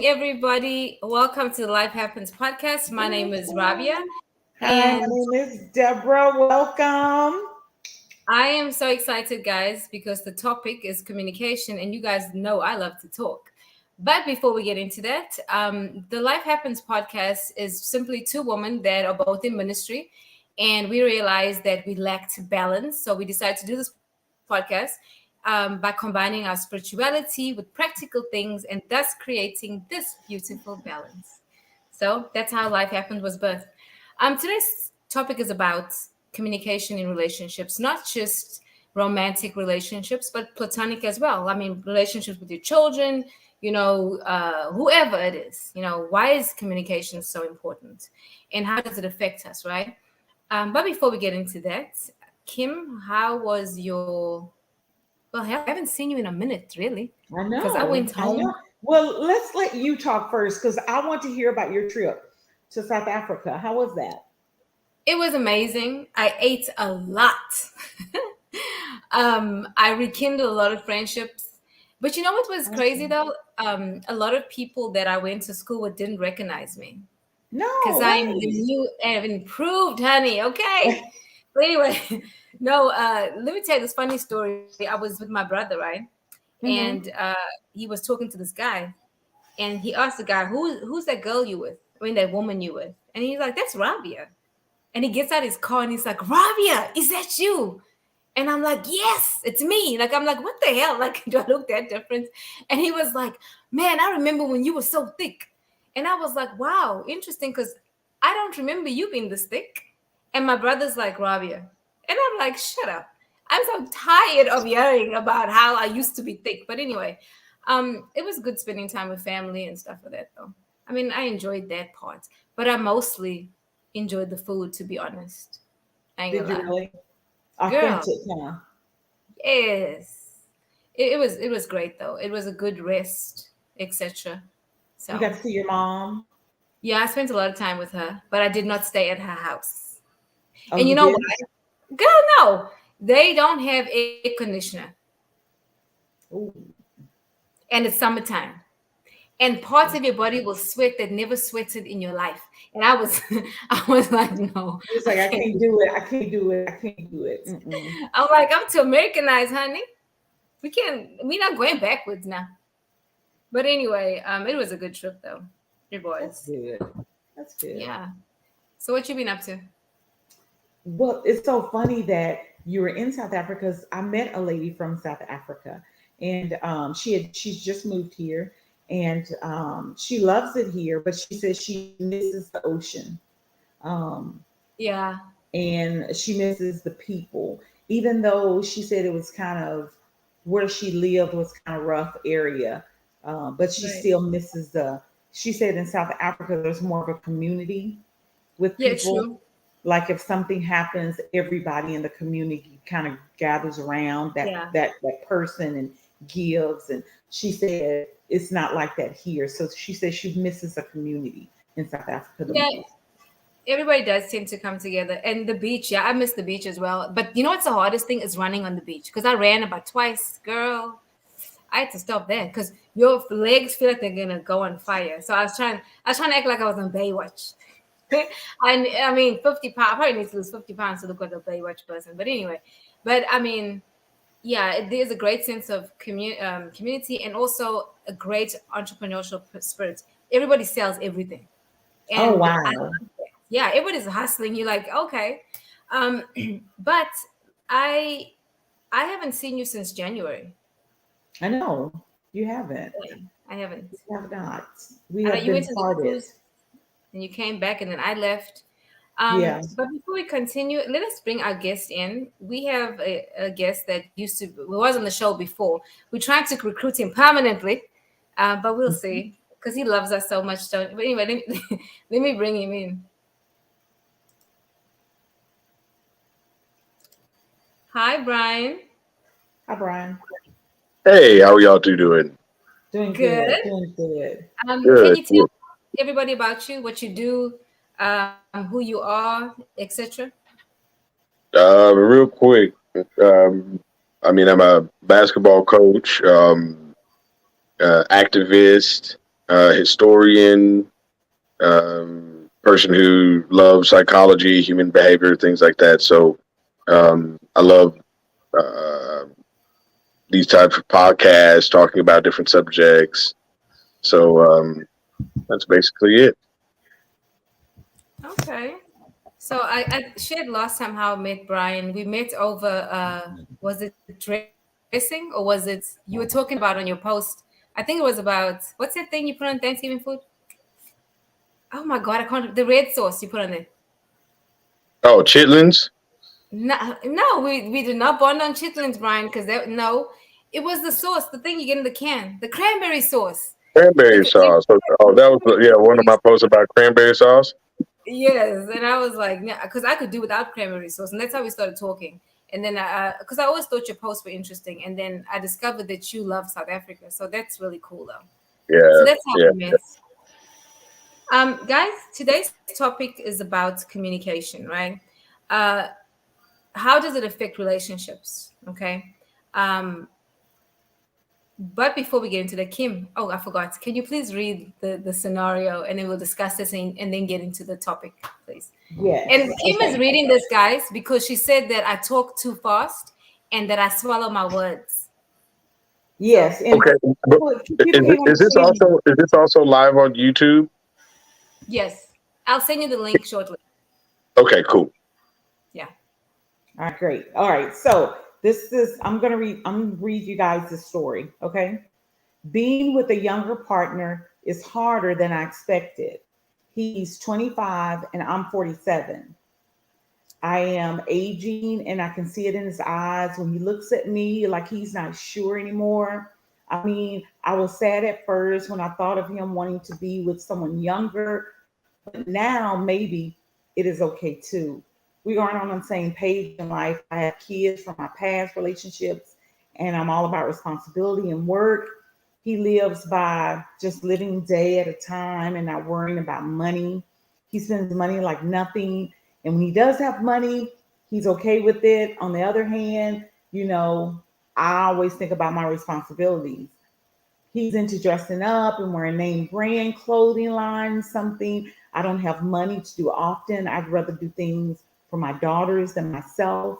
morning, everybody. Welcome to the Life Happens podcast. My name is Rabia, Hi, my and name is Deborah. Welcome. I am so excited, guys, because the topic is communication, and you guys know I love to talk. But before we get into that, the Life Happens podcast is simply two women that are both in ministry, and we realized that we lacked balance. So we decided to do this podcast by combining our spirituality with practical things and thus creating this beautiful balance. So that's how Life Happens was birthed. Today's topic is about communication in relationships, not just romantic relationships, but platonic as well. I mean, relationships with your children, whoever it is. Why is communication so important, and how does it affect us, right? But before we get into that, Kim, how was your? Well, hell, I haven't seen you in a minute, really, I because I know. went I know. home. Well, let's let you talk first because I want to hear about your trip to South Africa. How was that? It was amazing. I ate a lot. I rekindled a lot of friendships. But you know what was crazy Awesome. though? A lot of people that I went to school with didn't recognize me because No I'm the way. new and improved, honey. Okay. But anyway, no. Let me tell you this funny story. I was with my brother, right? And Hmm. he was talking to this guy, and he asked the guy, "Who's that girl you with? I mean, that woman you with?" And he's like, "That's Rabia." And he gets out his car and he's like, "Rabia, is that you?" And I'm like, "Yes, it's me." Like, I'm like, "What the hell? Like, do I look that different?" And he was like, "Man, I remember when you were so thick." And I was like, "Wow, interesting, because I don't remember you being this thick." And my brother's like, "Rabia." And I'm like, "Shut up. I'm so tired of hearing about how I used to be thick." But anyway, it was good spending time with family and stuff like that, though. I mean, I enjoyed that part, but I mostly enjoyed the food, to be honest. I ain't Did gonna you lie. really? Girl, Authentic, huh? yes. It was great though. It was a good rest, etc. You got So to see your mom? yeah, I spent a lot of time with her, but I did not stay at her house. Oh, And you you know did? why? Girl, no. They don't have air conditioner Oh, and it's summertime. And parts of your body will sweat that never sweated in your life. And I was I was like, no, he was I like, I can't can't do do it. I can't do it. I can't do it. Mm-mm. it. I'm like, I'm too Americanized, honey. We're not going backwards now. But anyway, it was a good trip though. It That's was. good. That's good. Yeah. So what you been up to? Well, it's so funny that you were in South Africa because I met a lady from South Africa, and she's just moved here, and she loves it here, but she says she misses the ocean, um, Yeah. and she misses the people. Even though she said it was kind of where she lived was kind of rough area, but she Right. still misses the. She said in South Africa there's more of a community with Yeah, people. true. Like if something happens, everybody in the community kind of gathers around Yeah. that person and gives. And she said it's not like that here. So she says she misses a community in South Africa the Yeah. most. Everybody does seem to come together. And the beach, yeah, I miss the beach as well. But you know what's the hardest thing is running on the beach. Because I ran about twice, girl. I had to stop there because your legs feel like they're gonna go on fire. So I was trying to act like I was on Baywatch. I mean, 50 pounds. I probably need to lose 50 pounds to look like a Baywatch person. But anyway, but I mean, yeah, there's a great sense of community and also a great entrepreneurial spirit. Everybody sells everything, Oh and wow. yeah, everybody's hustling. You're like, okay, um, but I I haven't seen you since January. I know. You haven't. Yeah, I haven't. You have not. We I know have you been went to the parted. cruise and you came back, and then I left. Yeah. But before we continue, let us bring our guest in. We have a guest that used to was on the show before. We're trying to recruit him permanently, but we'll see because he loves us so much. Don't. But anyway, let me bring him in. Hi, Brian. Hi Brian. Hey, how y'all two doing? Doing Good. good. Doing good. Can Good, you tell good. everybody about you, what you do, who you are, etc.? Real quick, um, I'm a basketball coach, activist. historian, person who loves psychology, human behavior, things like that. So I love uh, these types of podcasts talking about different subjects. So that's basically it. Okay. So I shared last time how I met Brian. We met over was it dressing or was it you were talking about on your post? I think it was about what's that thing you put on Thanksgiving food? Oh my god, I can't the red sauce you put on it. Oh, chitlins, No, no, we did not bond on chitlins, Brian, because that no, it was the sauce, the thing you get in the can, the cranberry sauce. cranberry It's a sauce. Oh, that was yeah, one of my posts about cranberry sauce. yes, and I was like, because I could do without cranberry sauce, and that's how we started talking. And then, because I always thought your posts were interesting, and then I discovered that you love South Africa, so that's really cool, though. So Yeah, that's how yeah. we met. Guys, today's topic is about communication, right? Uh, how does it affect relationships? Okay. Um, but before we get into the Kim, oh, I forgot. Can you please read the scenario and then we'll discuss this and then get into the topic, please? And Yes. Kim is Okay. reading this, guys, because she said that I talk too fast and that I swallow my words. So, Yes. And Okay, but people can't understand. is this also live on YouTube? yes, I'll send you the link shortly. Okay, cool. Yeah. All right, great. All right. So this is I'm gonna read you guys this story. Okay. Being with a younger partner is harder than I expected. He's 25 and I'm 47. I am aging and I can see it in his eyes when he looks at me like he's not sure anymore. I mean, I was sad at first when I thought of him wanting to be with someone younger, but now maybe it is okay too. We aren't on the same page in life. I have kids from my past relationships and I'm all about responsibility and work. He lives by just living day at a time and not worrying about money. He spends money like nothing. And when he does have money, he's okay with it. On the other hand, I always think about my responsibilities. He's into dressing up and wearing name brand clothing lines, something I don't have money to do often. I'd rather do things for my daughters than myself.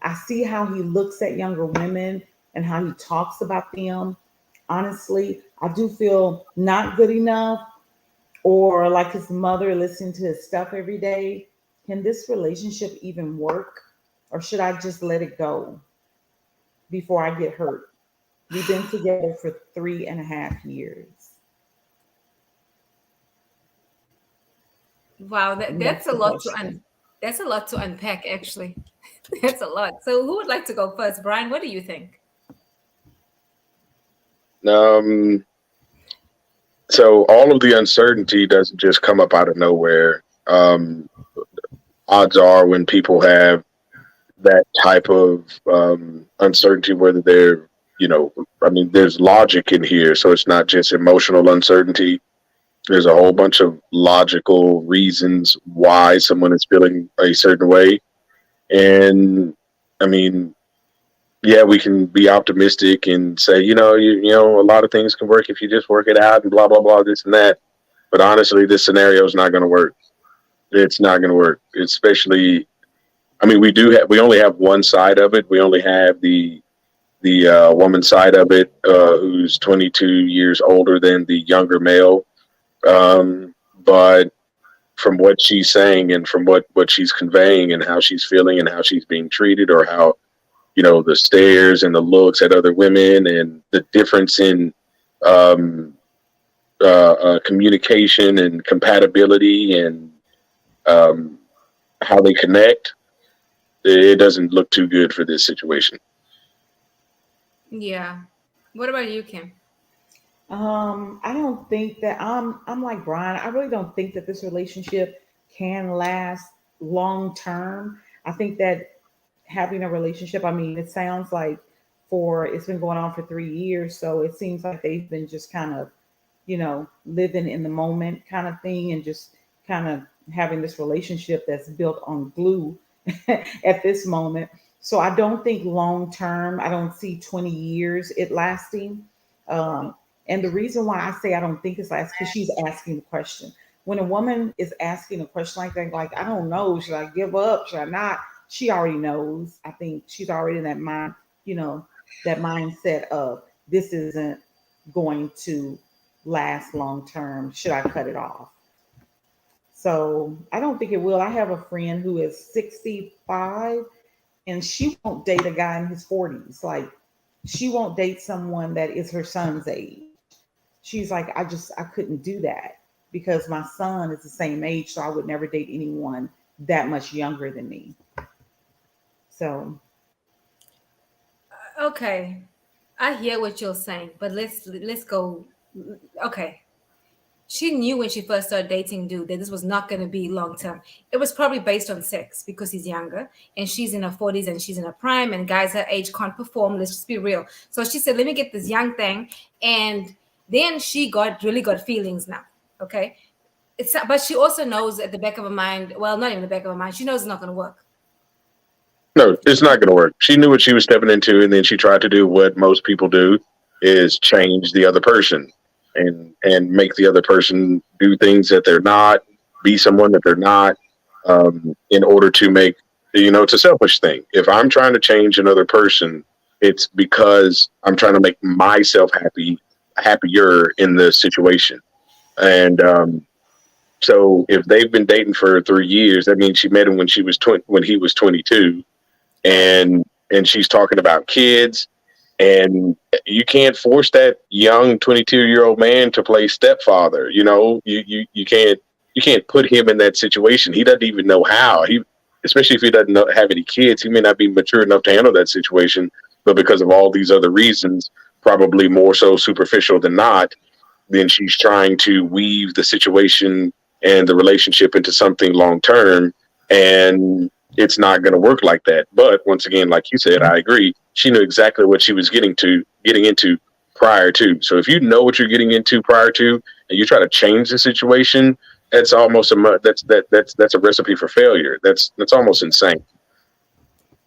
I see how he looks at younger women and how he talks about them. Honestly, I do feel not good enough or like his mother listening to his stuff every day. Can this relationship even work? Or should I just let it go before I get hurt? We've been together for 3.5 years. Wow, And that's that's a the lot to question. that's a lot to unpack, actually. That's a lot. So, who would like to go first, Brian? What do you think? Um, so all of the uncertainty doesn't just come up out of nowhere. Odds are when people have that type of uncertainty, whether they're, I mean, there's logic in here, so it's not just emotional uncertainty. There's a whole bunch of logical reasons why someone is feeling a certain way, and I mean, yeah, we can be optimistic and say, a lot of things can work if you just work it out and blah blah blah, this and that. But honestly, this scenario is not going to work. It's not going to work, especially. I mean, we only have one side of it. We only have the woman side of it, who's 22 years older than the younger male. But from what she's saying and from what she's conveying and how she's feeling and how she's being treated, or how the stares and the looks at other women and the difference in um, communication and compatibility and um, how they connect, it doesn't look too good for this situation. Yeah. What about you, Kim? I don't think that I'm like Brian. I really don't think that this relationship can last long term. I think that having a relationship, I mean, it sounds like for it's been going on for 3 years, so it seems like they've been just kind of, living in the moment kind of thing and just kind of having this relationship that's built on glue at this moment. So I don't think long term, I don't see 20 years it lasting. Um, And the reason why I say I don't think it's last, because she's asking the question. When a woman is asking a question like that, like, I don't know, should I give up? Should I not? She already knows. I think she's already in that mind, that mindset of this isn't going to last long term. Should I cut it off? So I don't think it will. I have a friend who is 65 and she won't date a guy in his 40s. Like, she won't date someone that is her son's age. She's like, I couldn't do that because my son is the same age, so I would never date anyone that much younger than me. So Okay, I hear what you're saying, but let's go. Okay, she knew when she first started dating dude that this was not going to be long term. It was probably based on sex because he's younger and she's in her 40s and she's in her prime, and guys her age can't perform. Let's just be real. So she said, let me get this young thing. And then she really got feelings now. Okay. But she also knows at the back of her mind, well, not even the back of her mind, she knows it's not going to work. No, it's not going to work. She knew what she was stepping into, and then she tried to do what most people do: is change the other person and make the other person do things that they're not, be someone that they're not, in order to make, it's a selfish thing. If I'm trying to change another person, it's because I'm trying to make myself happier in the situation. And so if they've been dating for 3 years, that means she met him when when he was 22, and she's talking about kids, and you can't force that young 22-year-old man to play stepfather. You can't put him in that situation. He doesn't even know how. Especially if he doesn't have any kids, he may not be mature enough to handle that situation. But because of all these other reasons, probably more so superficial than not, then she's trying to weave the situation and the relationship into something long term, and it's not going to work like that. But once again, like you said, I agree. She knew exactly what she was getting into prior to. So if you know what you're getting into prior to, and you try to change the situation, that's almost that's a recipe for failure. That's almost insane.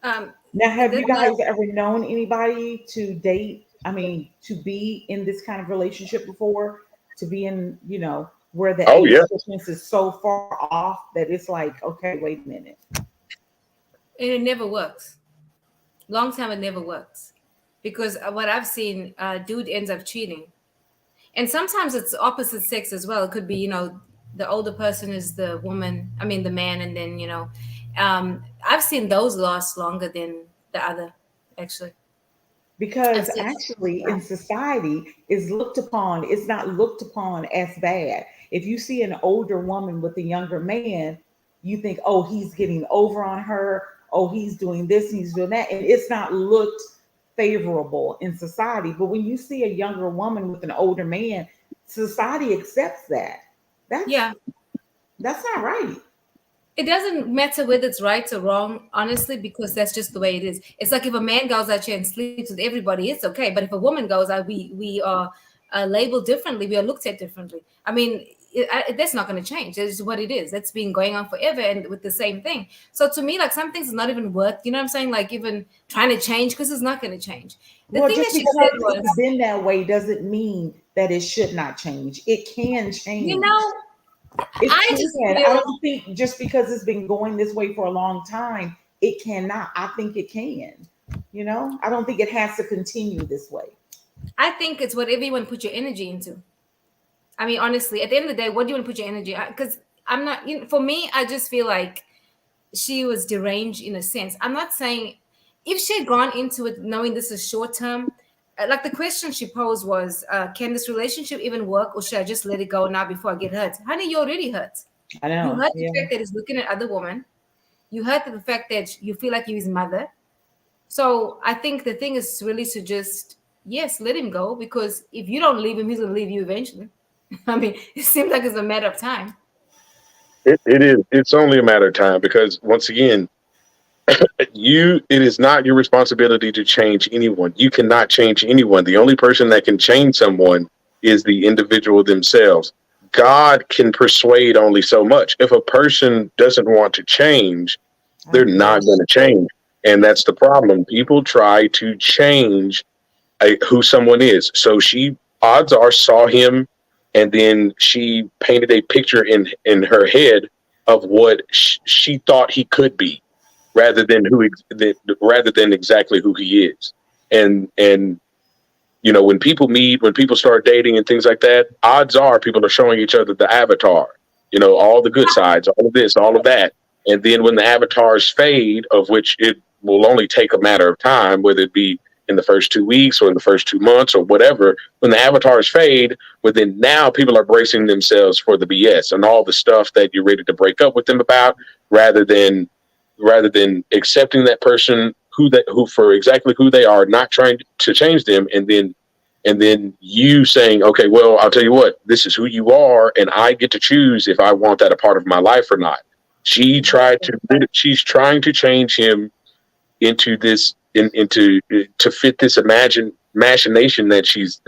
now, have you guys ever known anybody to date? I mean, to be in this kind of relationship before, to be in, where the Oh age yeah. difference is so far off that it's like, okay, wait a minute. And it never works. Long time, it never works. Because what I've seen, dude ends up cheating. And sometimes it's opposite sex as well. It could be, the older person is the woman, I mean, the man. And then, I've seen those last longer than the other, actually. I've Because seen, actually in society it's not looked upon as bad. If you see an older woman with a younger man, you think, oh, he's getting over on her, oh, he's doing this, he's doing that, and it's not looked favorable in society. But when you see a younger woman with an older man, society accepts that. that's yeah. that's not right. It doesn't matter whether it's right or wrong, honestly, because that's just the way it is. It's like if a man goes out here and sleeps with everybody, it's okay. But if a woman goes out, we are labeled differently. We are looked at differently. I mean, that's not going to change. It's what it is. That's been going on forever, and with the same thing. So to me, like, some things is not even worth. You know what I'm saying? Like, even trying to change, because it's not going to change. The Well, thing just that she because said was, it's been that way doesn't mean that it should not change. It can you change. know, It I just can. I feel don't think just because it's been going this way for a long time, it cannot. I think it can. I don't think it has to continue this way. I think it's whatever you want to put your energy into. I mean, honestly, at the end of the day, what do you want to put your energy? Because I'm not, for me, I just feel like she was deranged in a sense. I'm not saying if she had gone into it knowing this is short term, like the question she posed was, can this relationship even work, or should I just let it go now before I get hurt? Honey, you're already hurt. I You know. hurt the Yeah. fact that he's looking at other women. You hurt the fact that you feel like you're his mother. So I think the thing is really to just, yes, let him go, because if you don't leave him, he's going to leave you eventually. I mean, it seems like it's a matter of time. It is. It's only a matter of time, because once again, it is not your responsibility to change anyone. You cannot change anyone. The only person that can change someone is the individual themselves. God can persuade only so much. If a person doesn't want to change, I they're agree. not going to change. And that's the problem. People try to change who someone is. So she odds are saw him, and then she painted a picture in her head of what she thought he could be, rather than rather than exactly who he is. And you know, when people meet, when people start dating and things like that, odds are people are showing each other the avatar, you know, all the good sides, all of this, all of that. And then when the avatars fade, of which it will only take a matter of time, whether it be in the first 2 weeks or in the first 2 months or whatever, when the avatars fade, well, then now people are bracing themselves for the BS and all the stuff that you're ready to break up with them about, rather than accepting that person who for exactly who they are, not trying to change them, and then you saying, okay, well, I'll tell you what, this is who you are, and I get to choose if I want that a part of my life or not. She's trying to change him into this into to fit this machination that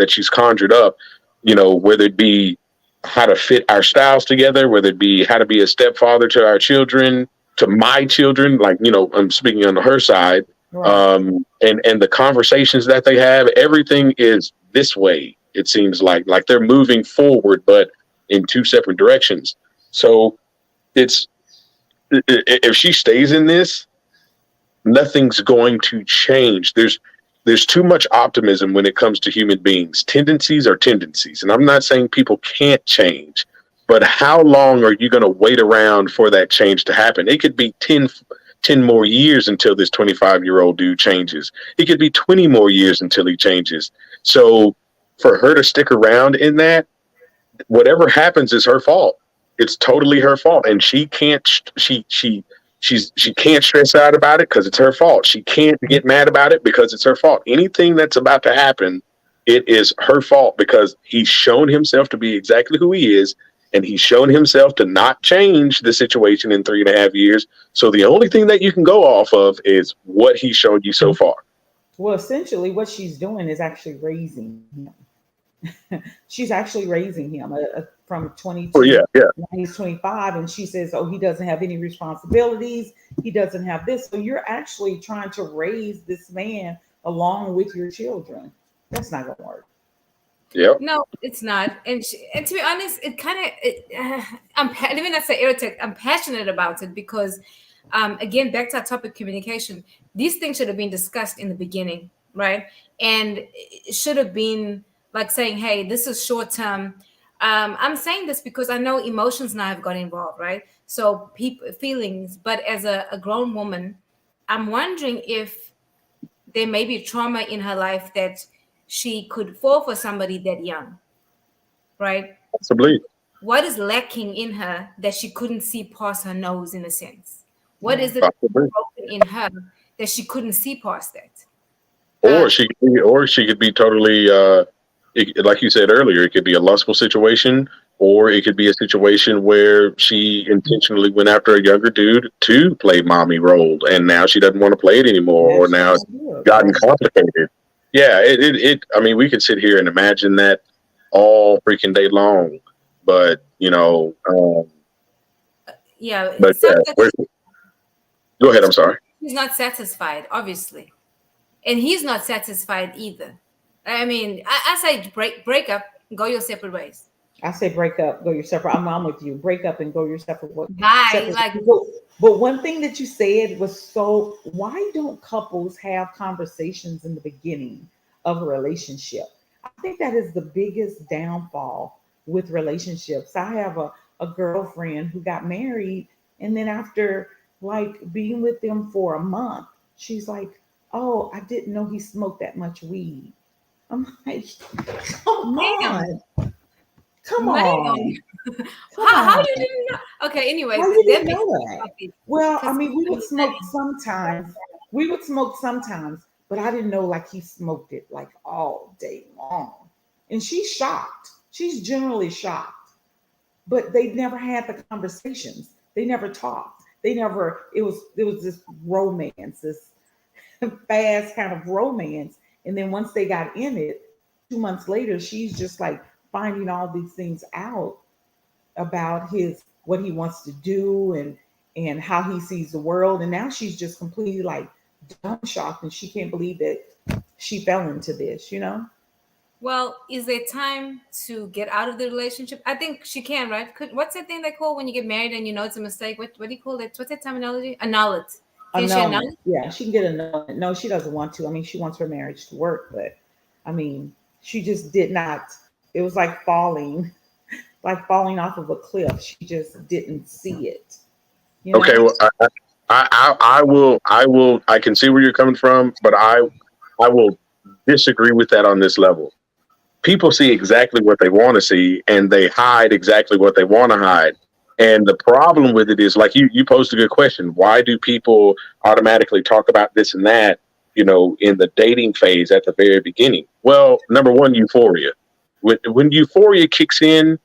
she's conjured up, you know, whether it be how to fit our styles together, whether it be how to be a stepfather to our children, to my children, like, you know, I'm speaking on her side. Right. And the conversations that they have, everything is this way. It seems like they're moving forward, but in two separate directions. So it's, if she stays in this, nothing's going to change. There's too much optimism when it comes to human beings. Tendencies are tendencies, and I'm not saying people can't change, but how long are you going to wait around for that change to happen? It could be 10 more years until this 25-year-old dude changes. It could be 20 more years until he changes. So for her to stick around in that, whatever happens is her fault. It's totally her fault, and she can't she can't stress out about it because it's her fault. She can't get mad about it because it's her fault. Anything that's about to happen, it is her fault, because he's shown himself to be exactly who he is, and he's shown himself to not change the situation in 3.5 years. So the only thing that you can go off of is what he's shown you so far. Well, essentially, what she's doing is actually raising him. She's actually raising him from Oh 22. yeah, yeah. Now he's 25, and she says, "Oh, he doesn't have any responsibilities. He doesn't have this." So you're actually trying to raise this man along with your children. That's not gonna work. Yep. No, it's not. And to be honest, it kind of, let me not say irritate. I'm passionate about it because, again, back to our topic, communication. These things should have been discussed in the beginning, right? And it should have been like saying, "Hey, this is short term." I'm saying this because I know emotions now have got involved, right? So people feelings, but as a grown woman, I'm wondering if there may be trauma in her life that she could fall for somebody that young, right? Possibly. What is lacking in her that she couldn't see past her nose, in a sense? What Yeah. is it Possibly. broken in her that she couldn't see past that? Or she could be totally like you said earlier, it could be a lustful situation, or it could be a situation where she intentionally went after a younger dude to play mommy role, and now she doesn't want to play it anymore, Now or she now it's don't do it, gotten right? complicated. Yeah, it I mean, we could sit here and imagine that all freaking day long, but you know, Yeah, but it yeah, sounds like go ahead. I'm sorry. she's not satisfied, obviously, and he's not satisfied either. I mean, I say break up, go your separate ways. I say break up, go your separate. I'm with you. Break up and go your separate way. Bye. Separate. Like, But one thing that you said was, so why don't couples have conversations in the beginning of a relationship? I think that is the biggest downfall with relationships. I have a girlfriend who got married, and then after like being with them for a month, she's like, "Oh, I didn't know he smoked that much weed." I'm like, "Come ma'am, on. Come ma'am, on. Come how on. you didn't know? Okay, How anyways, you that didn't makes know me that?" happy Well, I because mean, we let would me tell smoke you, sometimes. We would smoke sometimes, but I didn't know like he smoked it like all day long. And she's shocked. She's generally shocked. But they never had the conversations. They never talked. They never, it was this romance, this fast kind of romance. And then once they got in it, 2 months later, she's just like finding all these things out about his what he wants to do, and how he sees the world. And now she's just completely like dumb shocked, and she can't believe that she fell into this. Well, is there time to get out of the relationship? I think she can, right? What's that thing they call when you get married and you know it's a mistake? What do you call it? What's that terminology? Annul it. Can she annul Annulment. it? Yeah, she can get annulment. No, she doesn't want to. I mean, she wants her marriage to work, but I mean, she just did not. It was like falling off of a cliff. She just didn't see it. You Okay, know? well, I can see where you're coming from, but I will disagree with that on this level. People see exactly what they want to see, and they hide exactly what they want to hide. And the problem with it is, like you posed a good question. Why do people automatically talk about this and that, in the dating phase at the very beginning? Well, number one, euphoria. When euphoria kicks in,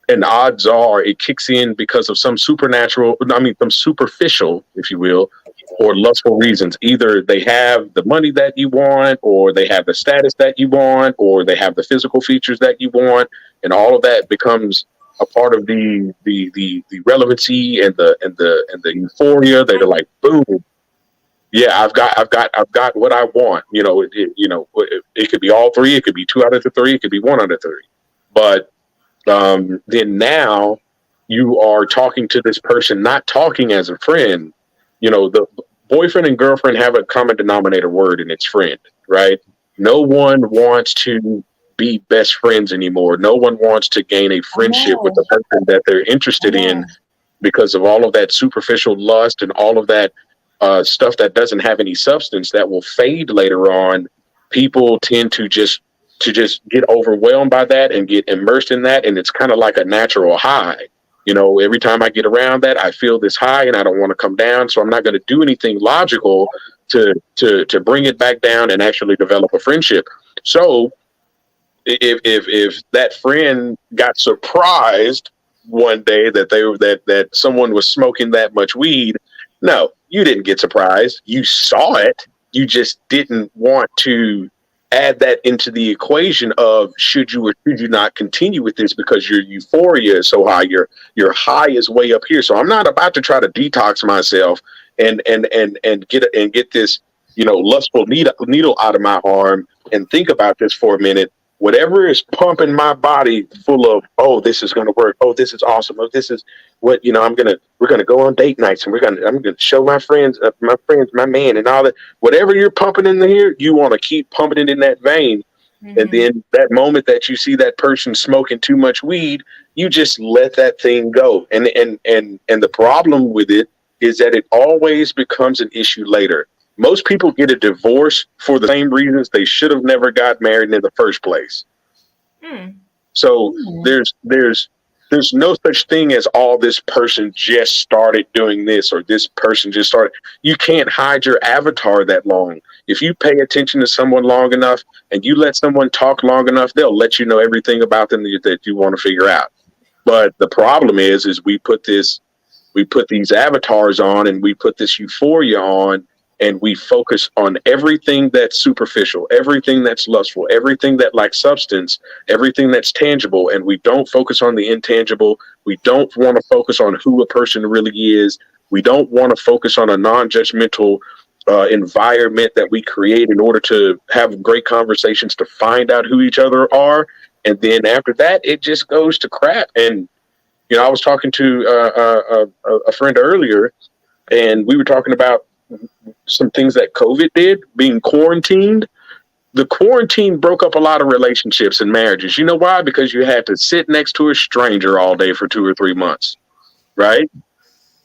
and odds are it kicks in because of some supernatural, I mean, some superficial, if you will, or lustful reasons. Either they have the money that you want, or they have the status that you want, or they have the physical features that you want, and all of that becomes a part of the relevancy and the euphoria. They're like, boom, yeah, I've got what I want. It could be all three, it could be two out of the three, it could be one out of three, but then now you are talking to this person, not talking as a friend. The boyfriend and girlfriend have a common denominator word, and it's friend, right? No one wants to be best friends anymore. No one wants to gain a I friendship with know. the person that they're I interested in know. because of all of that superficial lust and all of that stuff that doesn't have any substance that will fade later on. People tend to just get overwhelmed by that and get immersed in that, and it's kind of like a natural high. Every time I get around that, I feel this high, and I don't want to come down. So I'm not going to do anything logical to bring it back down and actually develop a friendship. So if that friend got surprised one day that someone was smoking that much weed, no, you didn't get surprised. You saw it. You just didn't want to add that into the equation of should you or should you not continue with this because your euphoria is so high, your high is way up here. So I'm not about to try to detox myself and get this lustful needle out of my arm and think about this for a minute. Whatever is pumping my body full of, oh, this is going to work, oh, this is awesome, oh, this is what we're gonna go on date nights, and I'm gonna show my friends my man and all that. Whatever you're pumping in here, you want to keep pumping it in that vein. And Mm-hmm. then that moment that you see that person smoking too much weed, you just let that thing go. And the problem with it is that it always becomes an issue later. Most people get a divorce for the same reasons they should have never got married in the first place. Mm. So Hmm. there's no such thing as all this person just started doing this or this person just started. You can't hide your avatar that long. If you pay attention to someone long enough and you let someone talk long enough, they'll let you know everything about them that you want to figure out. But the problem is we put these avatars on and we put this euphoria on, and we focus on everything that's superficial, everything that's lustful, everything that lacks substance, everything that's tangible, and we don't focus on the intangible. We don't want to focus on who a person really is. We don't want to focus on a non-judgmental environment that we create in order to have great conversations to find out who each other are. And then after that, it just goes to crap. And I was talking to a friend earlier, and we were talking about some things that COVID did, being quarantined. The quarantine broke up a lot of relationships and marriages. You know why? Because you had to sit next to a stranger all day for 2 or 3 months, right?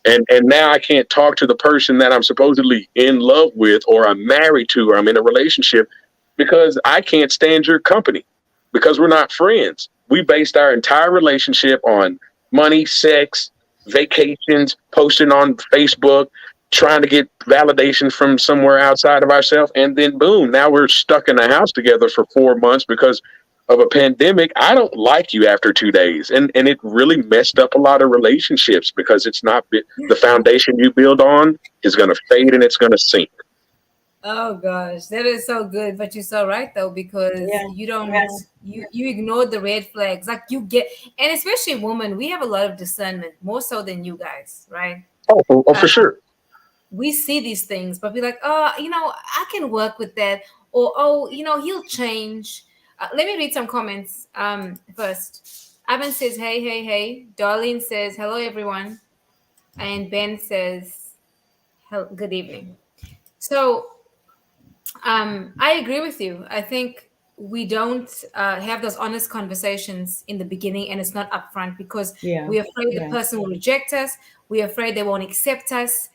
And now I can't talk to the person that I'm supposedly in love with, or I'm married to, or I'm in a relationship, because I can't stand your company, because we're not friends. We based our entire relationship on money, sex, vacations, posting on Facebook, trying to get validation from somewhere outside of ourselves. And then boom, now we're stuck in a house together for 4 months because of a pandemic. I don't like you after 2 days. And it really messed up a lot of relationships because it's not the foundation you build on is going to fade and it's going to sink. Oh gosh, that is so good. But you're so right though, because Yeah. you don't Yeah. you ignore the red flags. Like you get, and especially women, we have a lot of discernment, more so than you guys, right? Oh, for sure. We see these things, but be like, oh, I can work with that, or oh, he'll change. Let me read some comments first. Evan says, hey, hey, hey. Darlene says, hello, everyone. And Ben says, good evening. So I agree with you. I think we don't have those honest conversations in the beginning, and it's not upfront because Yeah, we're afraid the yeah, person will reject us. We're afraid they won't accept us.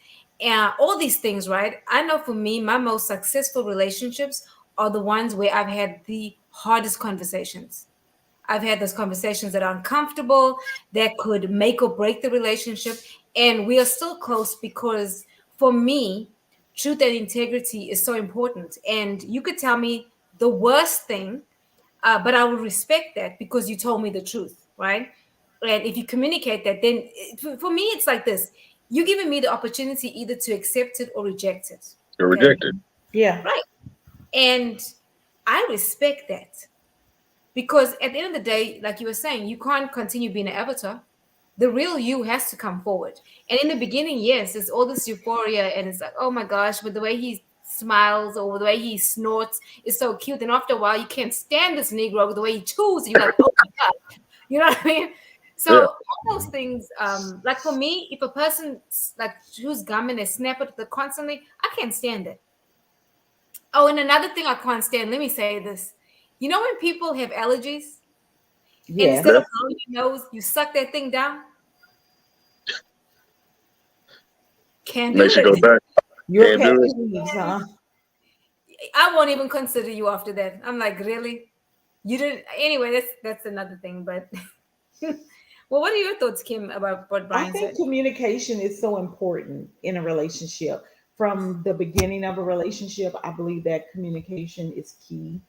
All these things, right? I know for me, my most successful relationships are the ones where I've had the hardest conversations. I've had those conversations that are uncomfortable, that could make or break the relationship. And we are still close because for me, truth and integrity is so important. And you could tell me the worst thing, but I will respect that because you told me the truth, right? And if you communicate that, then for me, it's like this: you're giving me the opportunity either to accept it or reject it. You're Okay. rejected. yeah, Right. And I respect that. Because at the end of the day, like you were saying, you can't continue being an avatar. The real you has to come forward. And in the beginning, yes, it's all this euphoria and it's like, oh my gosh, but the way he smiles or the way he snorts is so cute. And after a while, you can't stand this Negro with the way he chews. You're like, oh my God. You know what I mean? So Yeah. all those things, like for me, if a person like chews gum and they snap it constantly, I can't stand it. Oh, and another thing I can't stand, let me say this. You know when people have allergies and yeah. instead Yeah. of blowing your nose, you suck that thing down? Can't do Makes you go it. back. Your Can't pet do it. peeves, huh? I won't even consider you after that. I'm like, really? You didn't anyway, that's another thing. But well, what are your thoughts, Kim, about what I Brian think said? communication is so important in a relationship. From the beginning of a relationship, I believe that communication is key.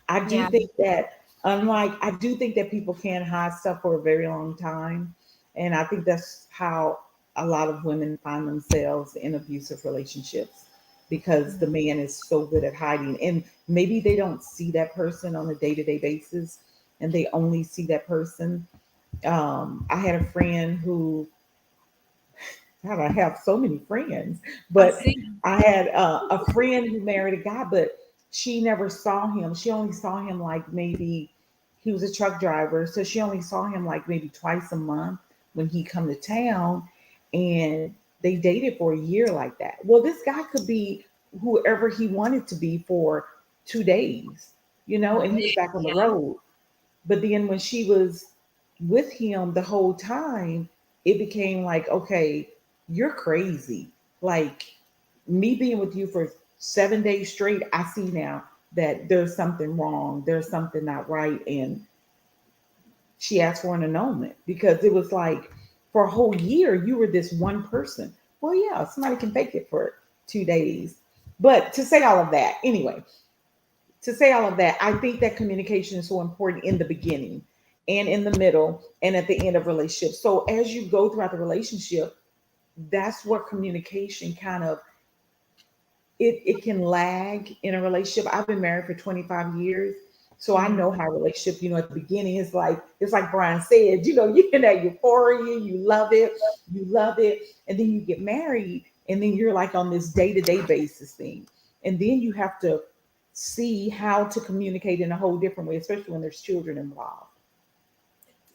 I do Yeah, think that, I do think that people can hide stuff for a very long time. And I think that's how a lot of women find themselves in abusive relationships because the man is so good at hiding. And maybe they don't see that person on a day to day basis and they only see that person. I had a friend who, God, I have so many friends, I but see. I had a friend who married a guy, but she never saw him. She only saw him like maybe he was a truck driver, so she only saw him like maybe twice a month when he come to town, and they dated for a year like that. Well, this guy could be whoever he wanted to be for 2 days, and he was back on the Yeah, road. But then when she was with him the whole time, it became like, okay, you're crazy. Like me being with you for 7 days straight, I see now that there's something wrong. There's something not right. And she asked for an annulment because it was like for a whole year, you were this one person. Well, yeah, somebody can fake it for 2 days. But to say all of that, anyway, I think that communication is so important in the beginning and in the middle and at the end of relationships. So as you go throughout the relationship, that's where communication kind of it can lag in a relationship. I've been married for 25 years. So I know how a relationship, at the beginning it's like Brian said, you can have euphoria, you love it, and then you get married, and then you're like on this day-to-day basis thing. And then you have to see how to communicate in a whole different way, especially when there's children involved.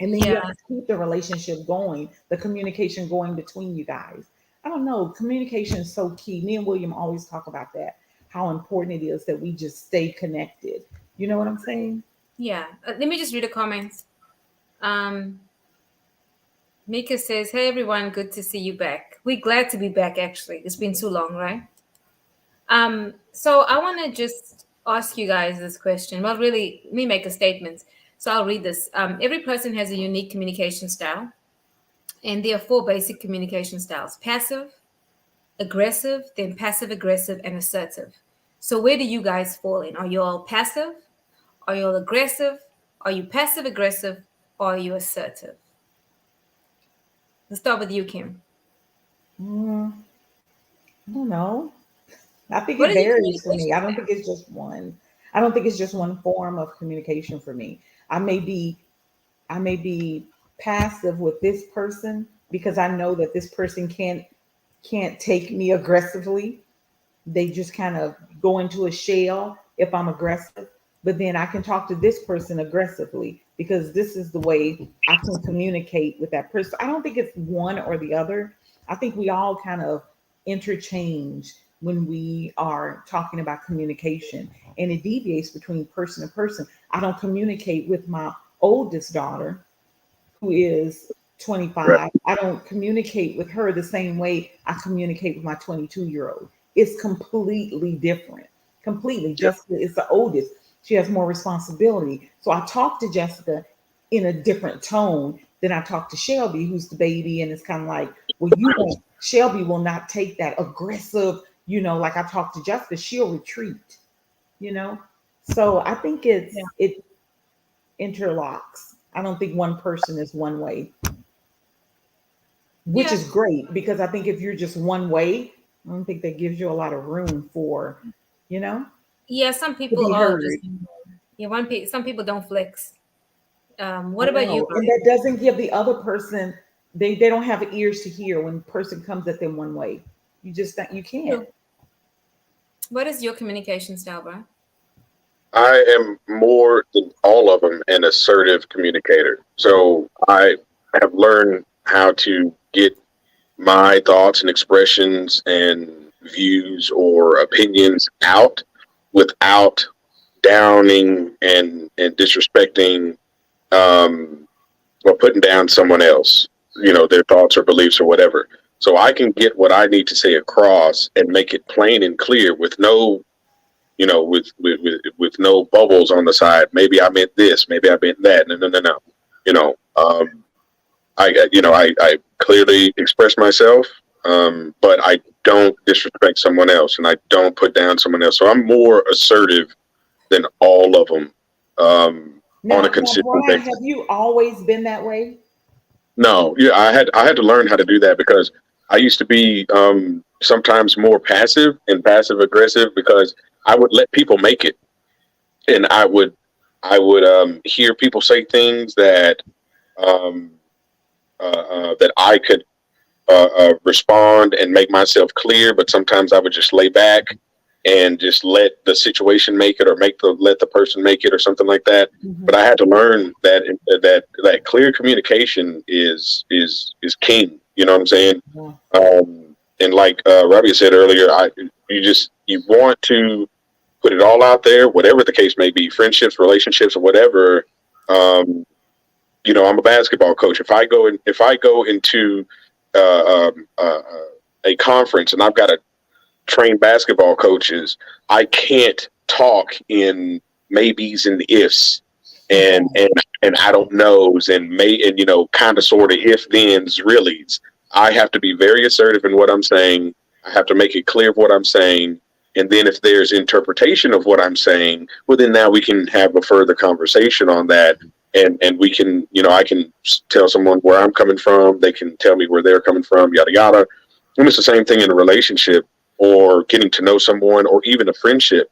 And then you yeah, have to keep the relationship going, the communication going between you guys. I don't know. Communication is so key. Me and William always talk about that, how important it is that we just stay connected. You know what I'm saying? yeah. Let me just read the comments. Um, Mika says, "Hey everyone, good to see you back. We're glad to be back. Actually, it's been too long, right?" So I want to just ask you guys this question. Well, really, let me make a statement. So I'll read this. Every person has a unique communication style, and there are four basic communication styles: passive, aggressive, then passive aggressive, and assertive. So where do you guys fall in? Are you all passive? Are you all aggressive? Are you passive aggressive? Or are you assertive? Let's start with you, Kim. Mm, I don't know. I think What it is your varies for me. communication I don't think style? it's just one. I don't think it's just one form of communication for me. I may be I may be passive with this person because I know that this person can't take me aggressively. They just kind of go into a shell if I'm aggressive. but then I can talk to this person aggressively because this is the way I can communicate with that person. I don't think it's one or the other. I think we all kind of interchange when we are talking about communication, and it deviates between person to person. I don't communicate with my oldest daughter, who is Right. 25. I don't communicate with her the same way I communicate with my 22-year-old. It's completely different. Completely. Yeah. Jessica is the oldest. She has more responsibility. So I talk to Jessica in a different tone than I talk to Shelby, who's the baby. And it's kind of like, well, you won't, Shelby will not take that aggressive, like I talk to Jessica, she'll retreat, you know? So I think Yeah. it interlocks. I don't think one person is one way, which Yeah. is great because I think if you're just one way, I don't think that gives you a lot of room for, you know, Yeah. Some to people be are heard. just, yeah, some people don't flex. I What about you, know. And Brian? that doesn't give the other person, they don't have ears to hear when a person comes at them one way. You just you can't. True. What is your communication style, Brian? I am more than all of them an assertive communicator. So I have learned how to get my thoughts and expressions and views or opinions out without downing and disrespecting um, or putting down someone else, their thoughts or beliefs or whatever. So I can get what I need to say across and make it plain and clear with no, with no bubbles on the side. Maybe I meant this, maybe I meant that. No, no, no, no. You know, um, I clearly express myself, but I don't disrespect someone else and I don't put down someone else. So I'm more assertive than all of them on a Now, consistent Brian, basis. have you always been that way? No, yeah, I had to learn how to do that because I used to be sometimes more passive and passive aggressive because I would let people make it, and I would hear people say things um, that I could respond and make myself clear, but sometimes I would just lay back and just let the situation make it, or let the person make it, or something like that. But Mhm. I had to learn that clear communication is king. You know what I'm saying? Yeah. And like Robbie said earlier, you want to put it all out there, whatever the case may be, friendships, relationships, or whatever. Um, I'm a basketball coach. If I go into a conference and I've got to train basketball coaches, I can't talk in maybes and ifs and Okay. and and I don't knows and kind of sort of if thens reallys. I have to be very assertive in what I'm saying. I have to make it clear what I'm saying. And then if there's interpretation of what I'm saying, well, then now we can have a further conversation on that. And we can, I can tell someone where I'm coming from. They can tell me where they're coming from, yada, yada. And it's the same thing in a relationship or getting to know someone or even a friendship.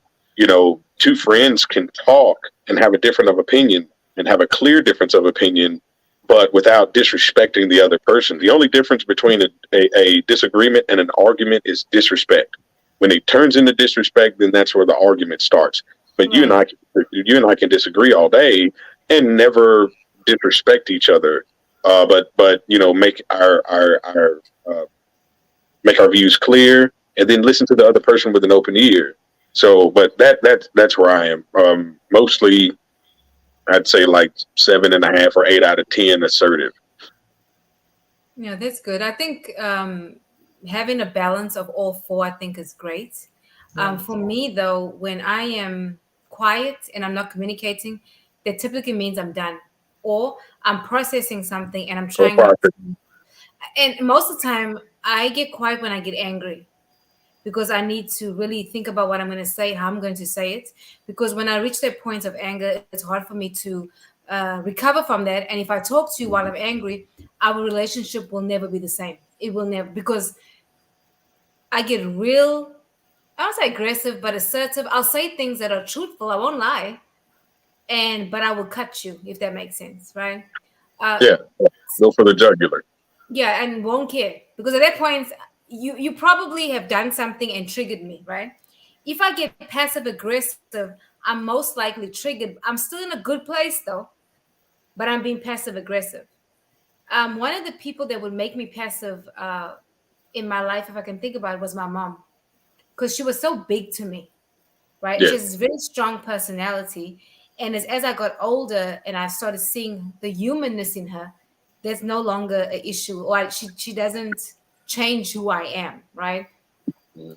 Two friends can talk and have a different of opinion and have a clear difference of opinion, but without disrespecting the other person. The only difference between a disagreement and an argument is disrespect. When it turns into disrespect, then that's where the argument starts. But Right. you and I can disagree all day and never disrespect each other. But make our views clear, and then listen to the other person with an open ear. So, but that's where I am. Mostly, I'd say like 7.5 or 8 out of 10 assertive. Yeah, that's good. I think having a balance of all four, I think, is great. Yeah. For me, though, when I am quiet and I'm not communicating, that typically means I'm done, or I'm processing something and I'm So trying far, not to. And most of the time, I get quiet when I get angry because I need to really think about what I'm going to say, how I'm going to say it. Because when I reach that point of anger, it's hard for me to recover from that. And if I talk to you while I'm angry, our relationship will never be the same. It will never, because I get real, I don't say aggressive, but assertive. I'll say things that are truthful. I won't lie. But I will cut you, if that makes sense, right? Uh, yeah, go for the jugular. yeah, and won't care because at that point you probably have done something and triggered me, right? If I get passive aggressive, I I'm most likely triggered. I'm still in a good place though, but I'm being passive aggressive. One of the people that would make me passive in my life, if I can think about it, was my mom, because she was so big to me, right? And Yeah. she has this very strong personality. And as I got older and I started seeing the humanness in her, there's no longer an issue, or she doesn't change who I am, right?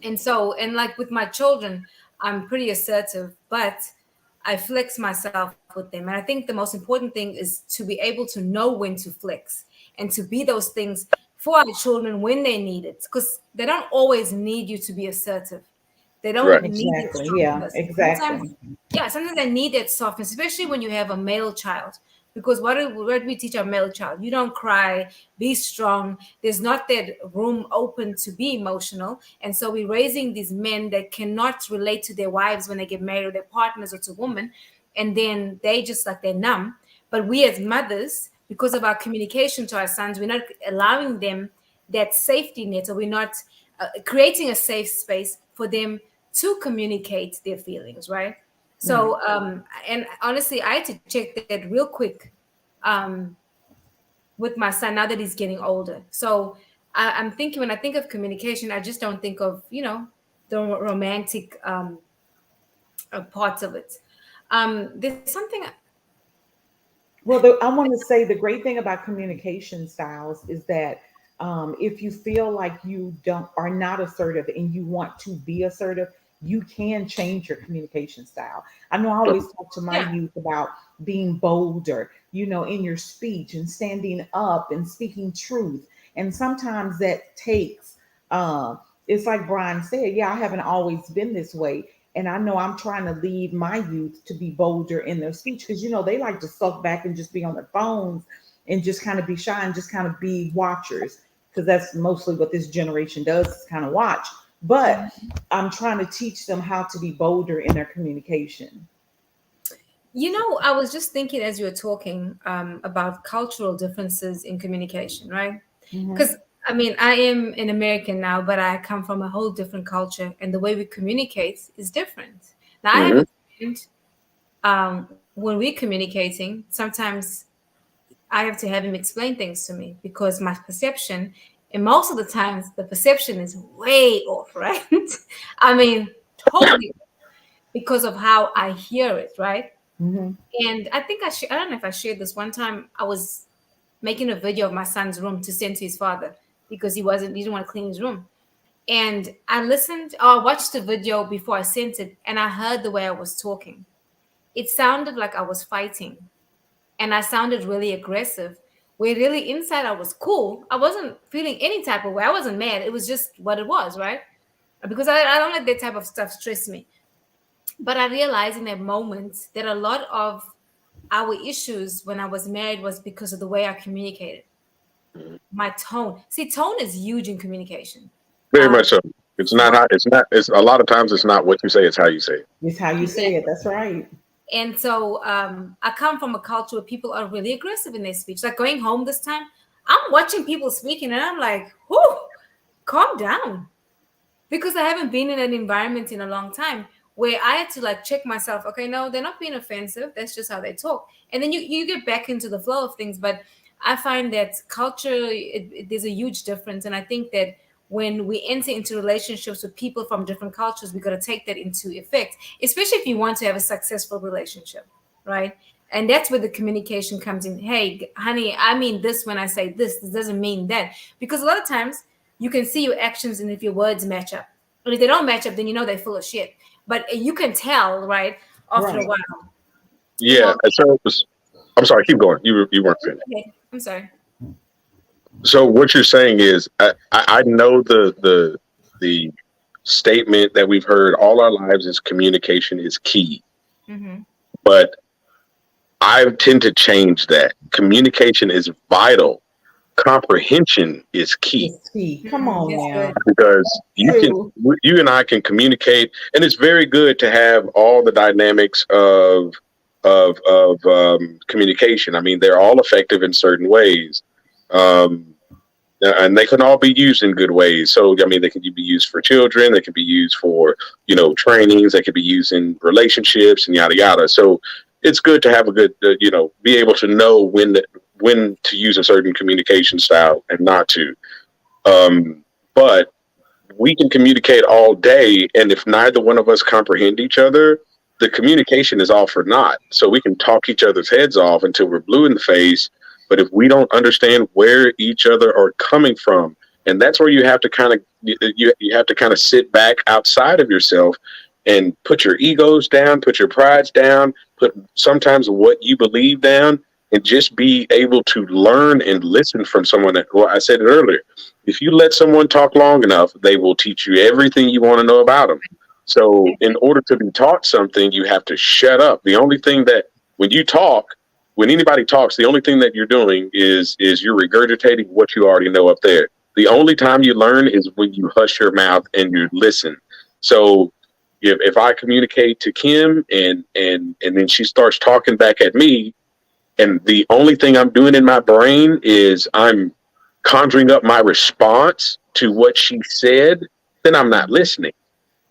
And so, and like with my children, I'm pretty assertive, but I flex myself with them. And I think the most important thing is to be able to know when to flex and to be those things for our children when they need it, because they don't always need you to be assertive. They don't Right. need a Exactly. strong Yeah, person. Sometimes, exactly. yeah, sometimes they need that softness, especially when you have a male child. Because what do we teach our male child? You don't cry, be strong. There's not that room open to be emotional. And so we're raising these men that cannot relate to their wives when they get married, or their partners, or to women. And then they just like they're numb. But we as mothers, because of our communication to our sons, we're not allowing them that safety net, or we're not creating a safe space for them to communicate their feelings, right? Right. So, and honestly, I had to check that real quick um, with my son now that he's getting older. So I'm thinking, when I think of communication, I just don't think of, the romantic parts of it. There's something. Well, I want to say the great thing about communication styles is that if you feel like you don't are not assertive and you want to be assertive, you can change your communication style. I know I always talk to my Yeah. youth about being bolder, in your speech and standing up and speaking truth. And sometimes that takes, uh, it's like Brian said, yeah, I haven't always been this way. And I know I'm trying to lead my youth to be bolder in their speech because, they like to suck back and just be on their phones and just kind of be shy and just kind of be watchers because that's mostly what this generation does is kind of watch. But I'm trying to teach them how to be bolder in their communication. I was just thinking as you were talking about cultural differences in communication, right? Hmm. Because I mean, I am an American now, but I come from a whole different culture, and the way we communicate is different. Now, I have Hmm. a friend, when we're communicating, sometimes I have to have him explain things to me because my perception, and most of the times, the perception is way off, right? I mean, totally because of how I hear it, right? Hmm. And I think I don't know if I shared this one time. I was making a video of my son's room to send to his father because he didn't want to clean his room. And I listened, or I watched the video before I sent it, and I heard the way I was talking. It sounded like I was fighting, and I sounded really aggressive. Where really inside I was cool. I wasn't feeling any type of way. I wasn't mad. It was just what it was, right? Because I don't let that type of stuff stress me. But I realized in that moment that a lot of our issues when I was married was because of the way I communicated, my tone. See, tone is huge in communication. Very Um, much so. It's not what how. It's not. It's a lot of times. It's not what you say. It's how you say it. It's how you say it. exactly. That's right. And so I come from a culture where people are really aggressive in their speech. Like going home this time, I'm watching people speaking, and I'm like, "Whoo, calm down," because I haven't been in an environment in a long time where I had to like check myself. Okay, no, they're not being offensive. That's just how they talk. And then you get back into the flow of things. But I find that culture, there's a huge difference. And I think that when we enter into relationships with people from different cultures, we got to take that into effect, especially if you want to have a successful relationship, right? And that's where the communication comes in. Hey, honey, I mean this when I say this. This doesn't mean that. Because a lot of times you can see your actions and if your words match up. And if they don't match up, then you know they're full of shit. But you can tell, right, after a Right. while. You Yeah. know, And so I'm sorry. Keep going. You weren't finished. okay, I'm sorry. So what you're saying is, I know the statement that we've heard all our lives is communication is key, Mm-hmm. but I tend to change that. Communication is vital. Comprehension is key It's key. Come Mm, on that's now. good. because True. you and I can communicate, and it's very good to have all the dynamics of communication. I mean, they're all effective in certain ways. Um, And they can all be used in good ways. So, I mean, they can be used for children. They can be used for, trainings. They can be used in relationships and yada yada. So, it's good to have a good, be able to know when to use a certain communication style and not to. But we can communicate all day, and if neither one of us comprehend each other, the communication is all for naught. So we can talk each other's heads off until we're blue in the face, but if we don't understand where each other are coming from, and that's where you have to kind of you have to kind of sit back outside of yourself and put your egos down, put your prides down, put sometimes what you believe down, and just be able to learn and listen from someone that, well, I said it earlier, if you let someone talk long enough, they will teach you everything you want to know about them. So, in order to be taught something, you have to shut up. The only thing that when you talk, when anybody talks, the only thing that you're doing is you're regurgitating what you already know up there. The only time you learn is when you hush your mouth and you listen. So, if I communicate to Kim and then she starts talking back at me, and the only thing I'm doing in my brain is I'm conjuring up my response to what she said, then I'm not listening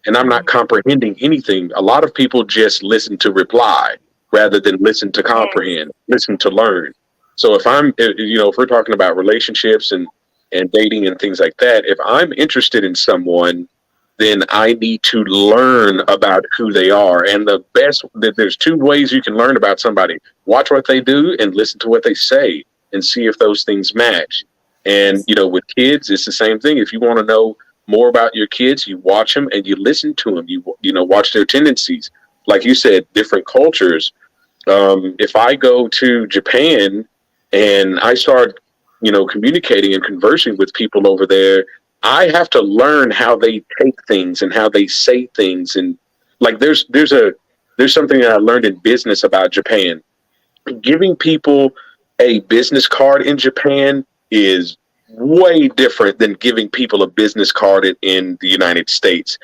and I'm not comprehending anything. A lot of people just listen to reply rather than listen to comprehend, listen to learn. So if we're talking about relationships and dating and things like that, if I'm interested in someone, then I need to learn about who they are. And there's two ways you can learn about somebody: watch what they do and listen to what they say and see if those things match. And, with kids, it's the same thing. If you want to know more about your kids, you watch them and you listen to them. You watch their tendencies. Like you said, different cultures. If I go to Japan and I start, communicating and conversing with people over there, I have to learn how they take things and how they say things. And like, there's something that I learned in business about Japan. Giving people a business card in Japan is way different than giving people a business card in the United States.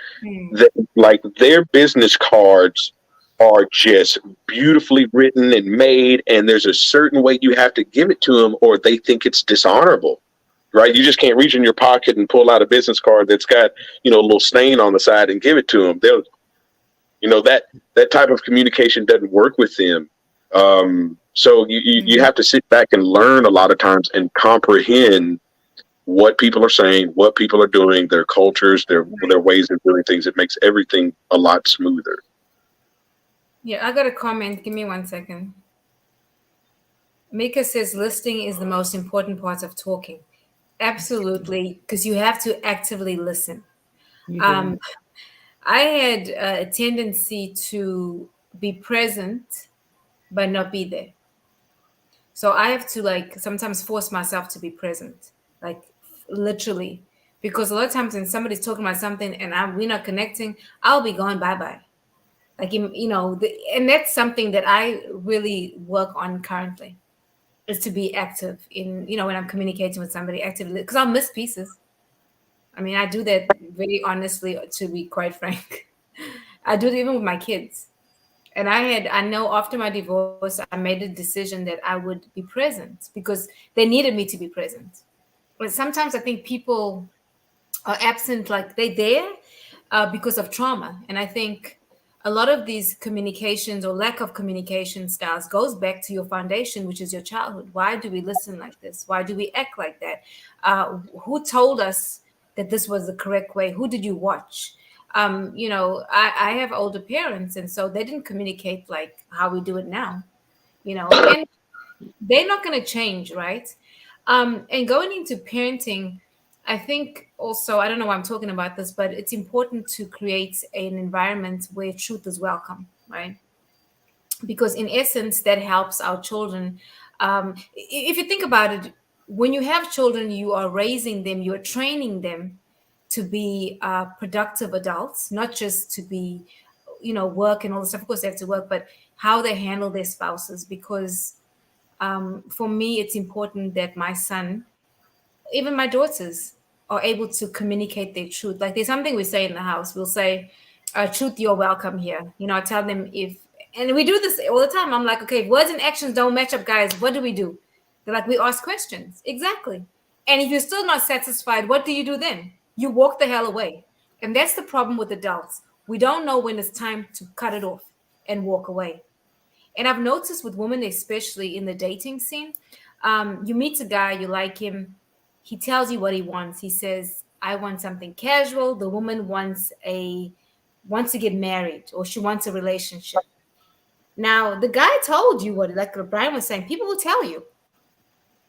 Like, their business cards are just beautifully written and made, and there's a certain way you have to give it to them or they think it's dishonorable. Right? You just can't reach in your pocket and pull out a business card that's got, a little stain on the side and give it to them. They'll, that type of communication doesn't work with them. So you have to sit back and learn a lot of times and comprehend what people are saying, what people are doing, their cultures, their ways of doing things. It makes everything a lot smoother. Yeah, I got a comment. Give me 1 second. Mika says listening is the most important part of talking. Absolutely, because you have to actively listen. I had a tendency to be present but not be there. So I have to sometimes force myself to be present, like literally, because a lot of times when somebody's talking about something and we're not connecting, I'll be going bye bye. And that's something that I really work on currently, is to be active in, when I'm communicating with somebody actively, because I'll miss pieces. I mean, I do that very honestly, to be quite frank. I do it even with my kids. And I know after my divorce, I made a decision that I would be present because they needed me to be present. But sometimes I think people are absent, like they're there because of trauma. And I think a lot of these communications or lack of communication styles goes back to your foundation, which is your childhood. Why do we listen like this? Why do we act like that? Who told us that this was the correct way? Who did you watch? I have older parents, and so they didn't communicate like how we do it now, and they're not going to change, right? And going into parenting, I think also, I don't know why I'm talking about this, but it's important to create an environment where truth is welcome, right? Because in essence, that helps our children. If you think about it, when you have children, you are raising them, you are training them to be productive adults, not just to be, work and all this stuff. Of course, they have to work, but how they handle their spouses. Because for me, it's important that my son, even my daughters, are able to communicate their truth. Like, there's something we say in the house. We'll say, truth, you're welcome here. I tell them, and we do this all the time. I'm like, okay, if words and actions don't match up, guys, what do? They're like, we ask questions. Exactly. And if you're still not satisfied, what do you do then? You walk the hell away. And that's the problem with adults. We don't know when it's time to cut it off and walk away. And I've noticed with women, especially in the dating scene, you meet a guy, you like him, he tells you what he wants. He says, I want something casual. The woman wants to get married, or she wants a relationship. Now, the guy told you what, like Brian was saying, people will tell you.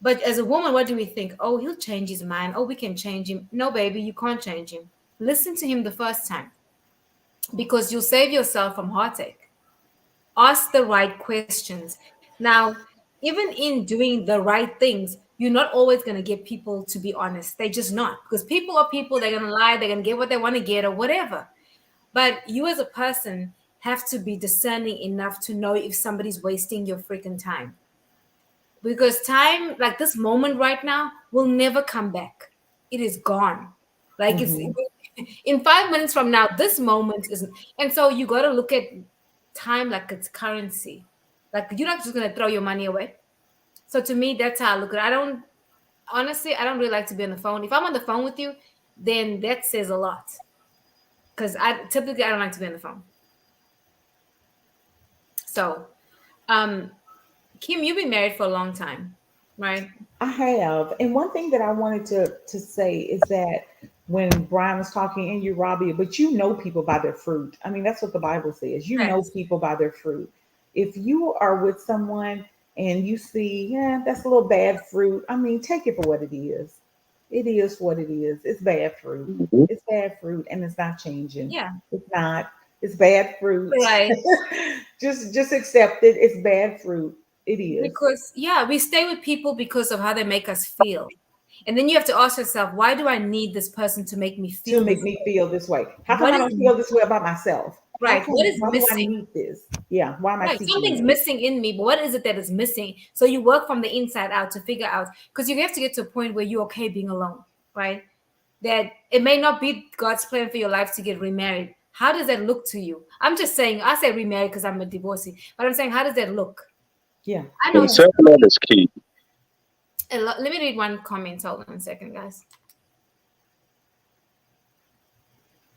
But as a woman, what do we think? Oh, he'll change his mind. Oh, we can change him. No, baby, you can't change him. Listen to him the first time, because you'll save yourself from heartache. Ask the right questions. Now, even in doing the right things, you're not always going to get people to be honest. They're just not, because people are people. They're going to lie. They're going to get what they want to get or whatever. But you as a person have to be discerning enough to know if somebody's wasting your freaking time, because time, like this moment right now, will never come back. It is gone. Like it's Mhm. in 5 minutes from now, this moment isn't. And so you got to look at time like it's currency. Like you're not just going to throw your money away. So to me, that's how I look at it. I don't really like to be on the phone. If I'm on the phone with you, then that says a lot. Because I don't like to be on the phone. So, um, Kim, you've been married for a long time, right? I have. And one thing that I wanted to say is that when Brian was talking, and you, Robbie, but you know people by their fruit. I mean, that's what the Bible says. You know Correct. people by their fruit. If you are with someone and you see, yeah, that's a little bad fruit, I mean, take it for what it is. It is what it is. It's bad fruit. Mhm. It's bad fruit, and it's not changing. Yeah. It's not. It's bad fruit. Right. Just accept it. It's bad fruit. It is. Because, yeah, we stay with people because of how they make us feel. And then you have to ask yourself, why do I need this person to make me To feel make this me way? feel this way. How come What I is don't feel this way about myself? How right? What come? is Why do I missing? need this? Yeah. Why am I Right. seeking Something's this? missing in me, but what is it that is missing? So you work from the inside out to figure out, because you have to get to a point where you're okay being alone, right? That it may not be God's plan for your life to get remarried. How does that look to you? I'm just saying, I say remarried because I'm a divorcee, but I'm saying, how does that look? Yeah. I know And Yeah. self love is key. let me read one comment. Hold on a second, guys.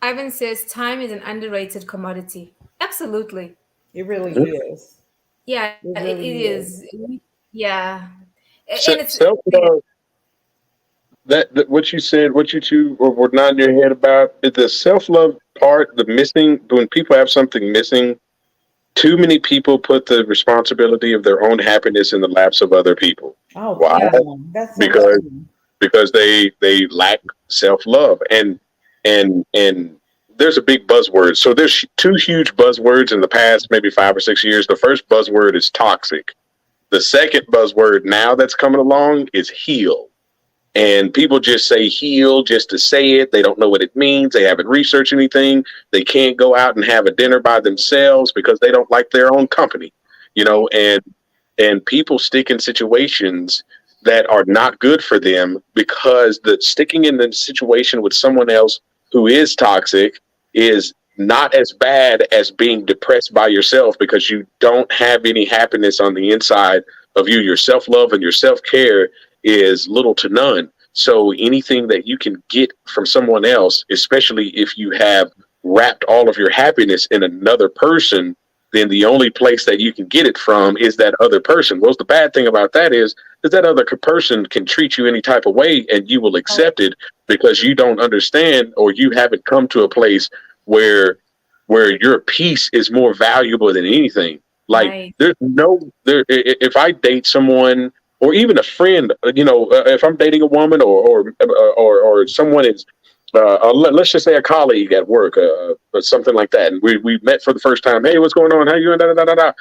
Ivan says time is an underrated commodity. Absolutely. It really Mhm. is. Yeah, It it really is. is. Yeah. And it's Self love. That what you said, what you two were nodding your head about, is the self love part, the missing. When people have something missing, too many people put the responsibility of their own happiness in the laps of other people. Oh, Why? come yeah, on. That's so Because true. they lack self love, and there's a big buzzword. So there's two huge buzzwords in the past maybe 5 or 6 years. The first buzzword is toxic. The second buzzword now that's coming along is heal. And people just say heal just to say it. They don't know what it means. They haven't researched anything. They can't go out and have a dinner by themselves because they don't like their own company, right. and people stick in situations that are not good for them because the sticking in the situation with someone else who is toxic is not as bad as being depressed by yourself because you don't have any happiness on the inside of you. Your self-love and your self-care is little to none. So anything that you can get from someone else, especially if you have wrapped all of your happiness in another person, then the only place that you can get it from is that other person. Well, the bad thing about that is that that other person can treat you any type of way and you will accept it because you don't understand or you haven't come to a place where your peace is more valuable than anything. Like Right. there's no there if I date someone or even a friend, if I'm dating a woman or someone is let's just say a colleague at work, or something like that, and we met for the first time. Hey, what's going on? How you doing? Da, da, da, da, da.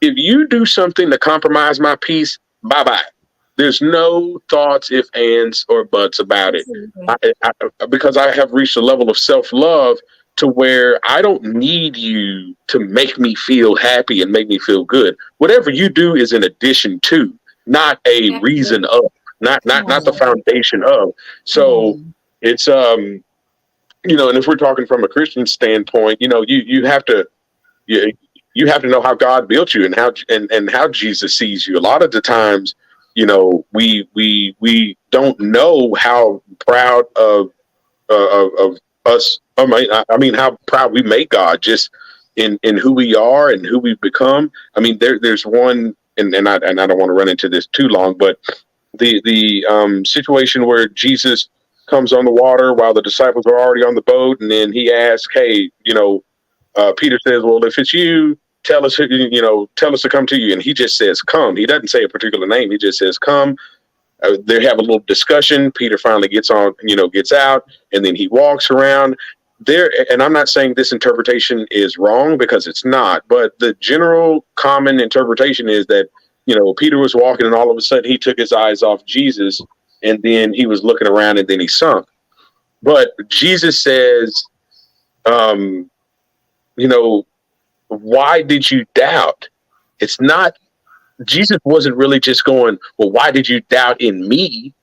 If you do something to compromise my peace, bye bye. There's no thoughts, if, ands, or buts about it. Absolutely. Because I have reached a level of self love to where I don't need you to make me feel happy and make me feel good. Whatever you do is an addition to, not a reason Absolutely. of, not Come not not the on. foundation of. Come So on. it's and if we're talking from a Christian standpoint, you have to you, you have to know how God built you and how Jesus sees you. A lot of the times we don't know how proud of us. I mean, how proud we make God just in who we are and who we've become. I mean, there's one, and I don't want to run into this too long, but the situation where Jesus comes on the water while the disciples are already on the boat, and then he asks, "Hey, Peter says, well, if it's you, tell us, tell us to come to you." And he just says, "Come." He doesn't say a particular name. He just says, "Come." They have a little discussion. Peter finally gets out, and then he walks around there. And I'm not saying this interpretation is wrong, because it's not, but the general common interpretation is that, Peter was walking, and all of a sudden he took his eyes off Jesus, and then he was looking around, and then he sunk. But Jesus says, why did you doubt? It's not, Jesus wasn't really just going, well, why did you doubt in me?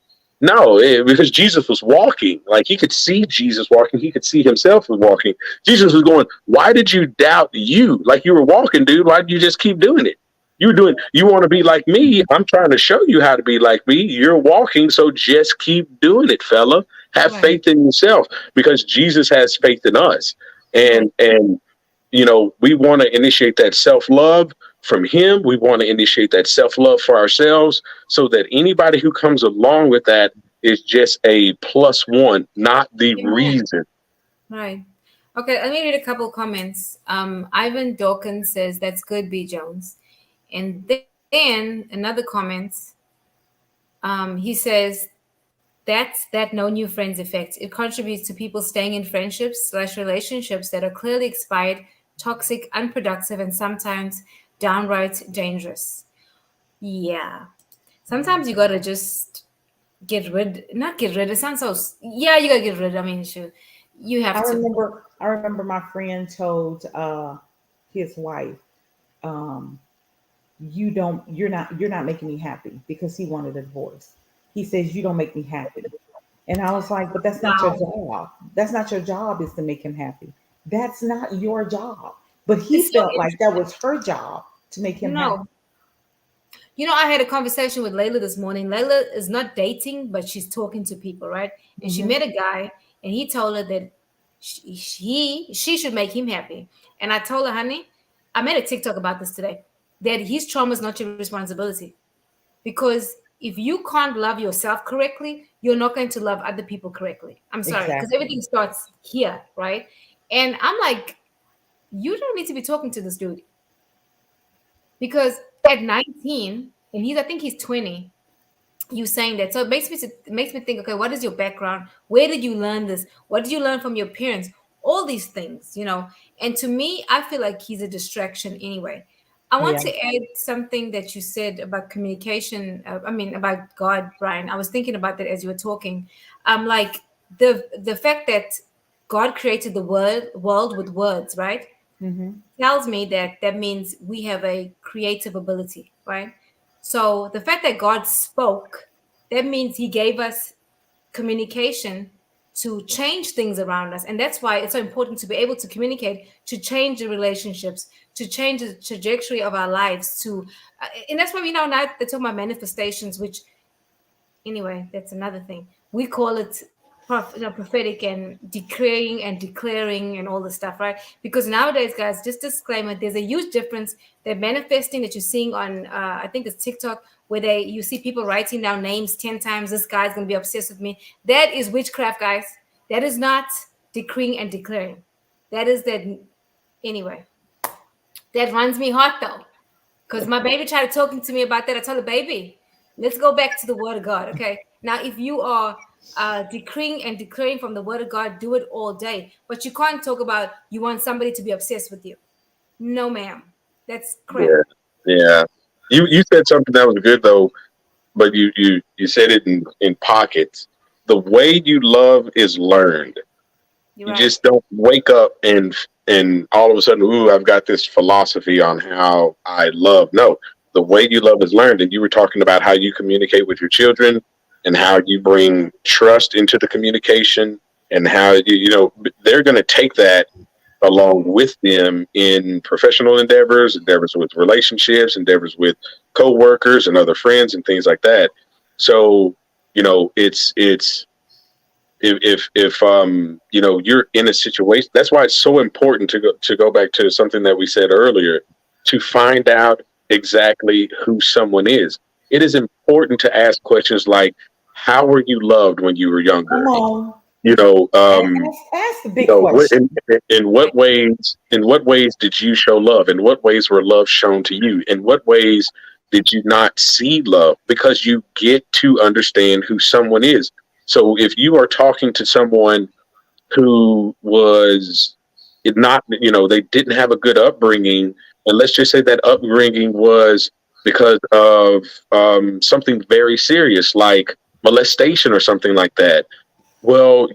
No, because Jesus was walking. Like, he could see Jesus walking. He could see himself was walking. Jesus was going, why did you doubt you? Like, you were walking, dude. Why did you just keep doing it? You want to be like me. I'm trying to show you how to be like me. You're walking, so just keep doing it, fella. Have faith in yourself, because Jesus has faith in us. And we want to initiate that self-love from him. We want to initiate that self-love for ourselves, so that anybody who comes along with that is just a plus one, not the reason. Right. Okay, let me read a couple comments. Ivan Dawkins says, "That's good, B. Jones." And then another comment, he says, "That's that no new friends effect. It contributes to people staying in friendships/relationships that are clearly expired, toxic, unproductive, and sometimes downright dangerous." Yeah. Sometimes you gotta just not get rid. It sounds so. Yeah, you gotta get rid. I mean, sure, you have to. I remember my friend told his wife, you're not making me happy, because he wanted a divorce. He says, "You don't make me happy." And I was like, but that's not your job. That's not your job, is to make him happy. That's not your job. But he It's so felt like that was her job, to make him happy. No. I had a conversation with Layla this morning. Layla is not dating, but she's talking to people, right? And she met a guy, and he told her that she should make him happy. And I told her, honey, I made a TikTok about this today, that his trauma is not your responsibility. Because if you can't love yourself correctly, you're not going to love other people correctly. I'm sorry, because everything starts here, right? And I'm like, you don't need to be talking to this dude. Because at 19, and I think he's 20, you saying that. So it makes me think, okay, what is your background? Where did you learn this? What did you learn from your parents? All these things, And to me, I feel like he's a distraction anyway. I want to add something that you said about communication. About God, Brian. I was thinking about that as you were talking. Like the fact that God created the world with words, right? Tells me that means we have a creative ability, right? So the fact that God spoke, that means he gave us communication to change things around us. And that's why it's so important to be able to communicate, to change the relationships, to change the trajectory of our lives, and that's why we now they talk about manifestations, which anyway, that's another thing. We call it prophetic and decreeing and declaring and all this stuff, right? Because nowadays, guys, just disclaimer, there's a huge difference. The manifesting that you're seeing on, I think it's TikTok, where you see people writing down names 10 times. This guy's going to be obsessed with me. That is witchcraft, guys. That is not decreeing and declaring. That is that. Anyway, that runs me hot though. Because my baby tried talking to me about that. I told her, baby, let's go back to the word of God. Okay. Now, if you are decreeing and declaring from the word of God, do it all day. But you can't talk about you want somebody to be obsessed with you. No, ma'am. That's crap. Yeah. You said something that was good though, but you said it in pockets. The way you love is learned. You just don't wake up and all of a sudden, ooh, I've got this philosophy on how I love. No, the way you love is learned. And you were talking about how you communicate with your children and how you bring trust into the communication, and how they're going to take that along with them in professional endeavors, endeavors with relationships, endeavors with coworkers and other friends and things like that. So, it's if you're in a situation, that's why it's so important to go back to something that we said earlier, to find out exactly who someone is. It is important to ask questions like, how were you loved when you were Come younger? on. you know um Ask the big question. in what ways did you show love? In what ways were love shown to you? In what ways did you not see love? Because you get to understand who someone is. So if you are talking to someone who was not, they didn't have a good upbringing, and let's just say that upbringing was because of something very serious like molestation or something like that. Well,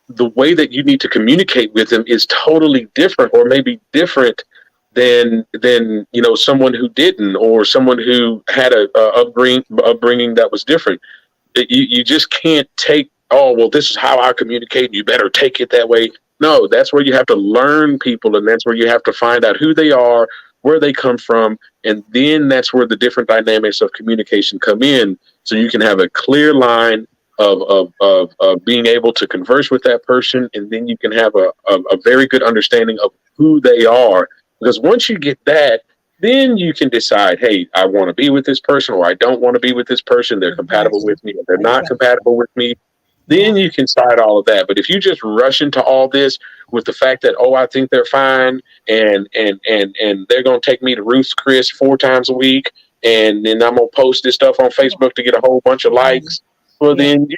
the way that you need to communicate with them is totally different, or maybe different than someone who didn't, or someone who had a upbringing that was different. You just can't take, oh well, this is how I communicate, you better take it that way. No, that's where you have to learn people, and that's where you have to find out who they are, where they come from, and then that's where the different dynamics of communication come in, so you can have a clear line of being able to converse with that person, and then you can have a very good understanding of who they are. Because once you get that, then you can decide, hey, I want to be with this person, or I don't want to be with this person. They're compatible Exactly. with me, or they're not Exactly. compatible with me. Yeah. Then you can decide all of that. But if you just rush into all this with the fact that, oh, I think they're fine, and they're gonna take me to Ruth's Chris 4 times a week, and then I'm gonna post this stuff on Facebook to get a whole bunch of Yeah. likes. Well, Yeah. then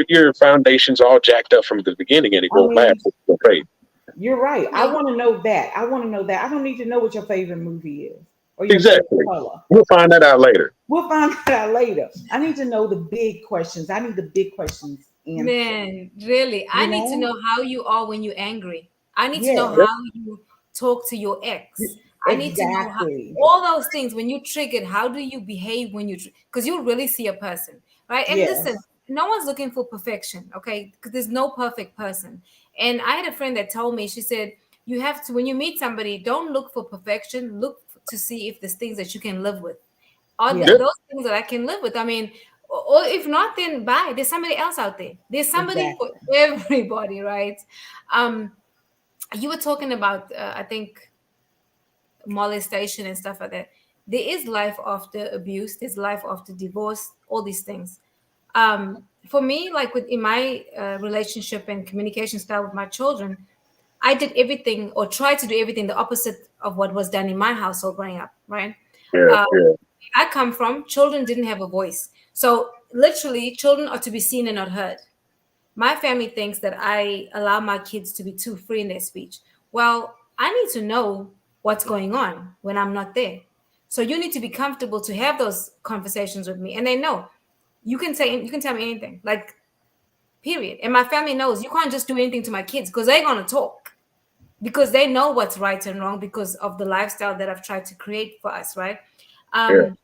your foundation's all jacked up from the beginning, and it I won't mean, last. It's great. you're right. I Really? want to know that. I want to know that. I don't need to know what your favorite movie is or your favorite Exactly. color. We'll find that out later. We'll find that out later. I need to know the big questions. I need the big questions answered. Man, really, I You need to know? know how you are when you're angry. I need to know Yes. Yep. how you talk to your ex. I need to know how Exactly. all those things when you triggered. How do you behave when you? Because you really see a person, right? And listen, Yes. no one's looking for perfection, okay? Because there's no perfect person. And I had a friend that told me, she said, you have to when you meet somebody, don't look for perfection. Look to see if there's things that you can live with. Are Yeah. Yep. those things that I can live with? I mean, or if not, then bye. There's somebody else out there. There's somebody for Exactly. everybody, right? Um, you were talking about, I think, molestation and stuff like that. There is life after abuse. There's life after divorce. All these things. For me, like in my relationship and communication style with my children, I did everything or tried to do everything the opposite of what was done in my household growing up, right? Yeah. Uh, Yeah. I come from, children didn't have a voice. So literally, children are to be seen and not heard. My family thinks that I allow my kids to be too free in their speech. Well, I need to know what's going on when I'm not there. So you need to be comfortable to have those conversations with me. And they know you can tell me anything. Like, period. And my family knows you can't just do anything to my kids because they're gonna talk. Because they know what's right and wrong because of the lifestyle that I've tried to create for us, right? Yeah. Um,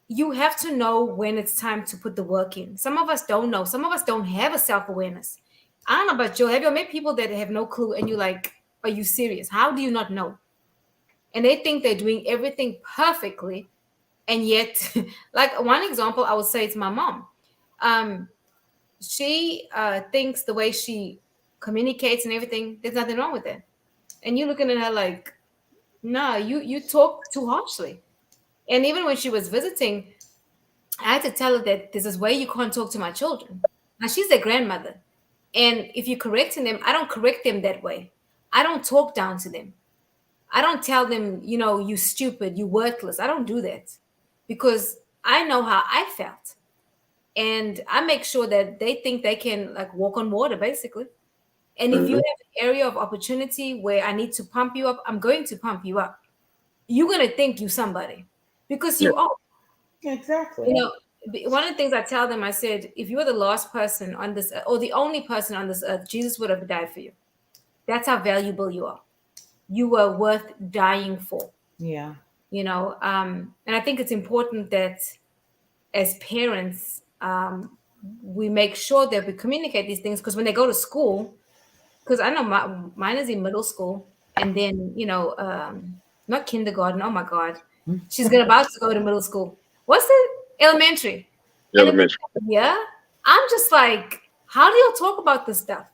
you have to know when it's time to put the work in. Some of us don't know. Some of us don't have a self awareness. I don't know about you. Have you met people that have no clue and you're like, are you serious? How do you not know? And they think they're doing everything perfectly. And yet, like one example, I would say it's my mom. Um, she thinks the way she communicates and everything, there's nothing wrong with it. And you're looking at her like, no, you talk too harshly. And even when she was visiting, I had to tell her that there's this way you can't talk to my children. Now she's their grandmother. And if you're correcting them, I don't correct them that way. I don't talk down to them. I don't tell them, you stupid, you worthless. I don't do that because I know how I felt. And I make sure that they think they can like walk on water, basically. And if you Hmm. have an area of opportunity where I need to pump you up, I'm going to pump you up. You're going to think you somebody because Yeah. you are. Exactly. You know, one of the things I tell them, I said, if you're the last person on this, or the only person on this earth, Jesus would have died for you. That's how valuable you are. You were worth dying for. Yeah. And I think it's important that as parents, we make sure that we communicate these things because when they go to school, because I know mine is in middle school, and then not kindergarten. Oh my God, she's about to go to middle school. What's it? Elementary. And then Elementary. yeah, I'm just like, how do y'all talk about this stuff?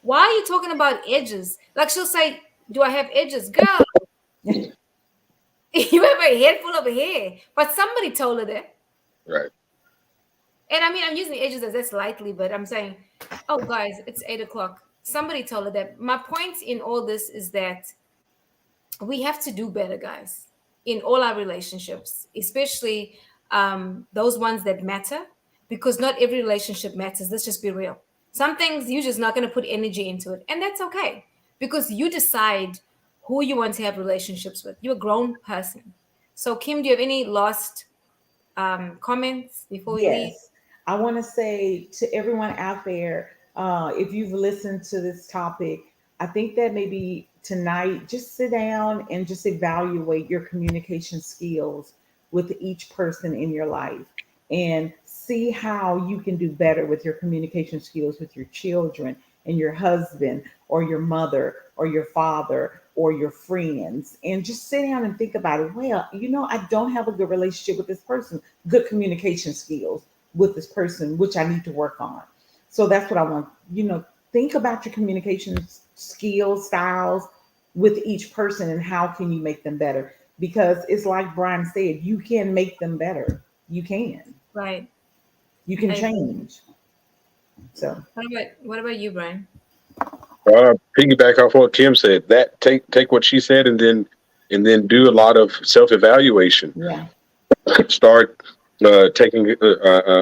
Why are you talking about edges? Like she'll say, "Do I have edges, girl?" You have a head full of hair, but somebody told her that. Right. And I mean, I'm using edges as that's lightly, but I'm saying, oh, guys, it's 8 o'clock. Somebody told her that. My point in all this is that we have to do better, guys, in all our relationships, especially those ones that matter, because not every relationship matters. Let's just be real. Some things you're just not going to put energy into it, and that's okay because you decide who you want to have relationships with. You're a grown person. So, Kim, do you have any last comments before we leave? Yes, I want to say to everyone out there, if you've listened to this topic, I think that maybe tonight, just sit down and just evaluate your communication skills with each person in your life and see how you can do better with your communication skills with your children and your husband or your mother or your father or your friends. And just sit down and think about it. Well, I don't have a good relationship with this person, good communication skills with this person, which I need to work on. So that's what I want. Think about your communication skills, styles with each person and how can you make them better? Because it's like Brian said, you can make them better. You can. Right. You can I agree. change. So What about you, Brian? Piggyback off what Kim said. That take what she said, and then do a lot of self evaluation. yeah. Start taking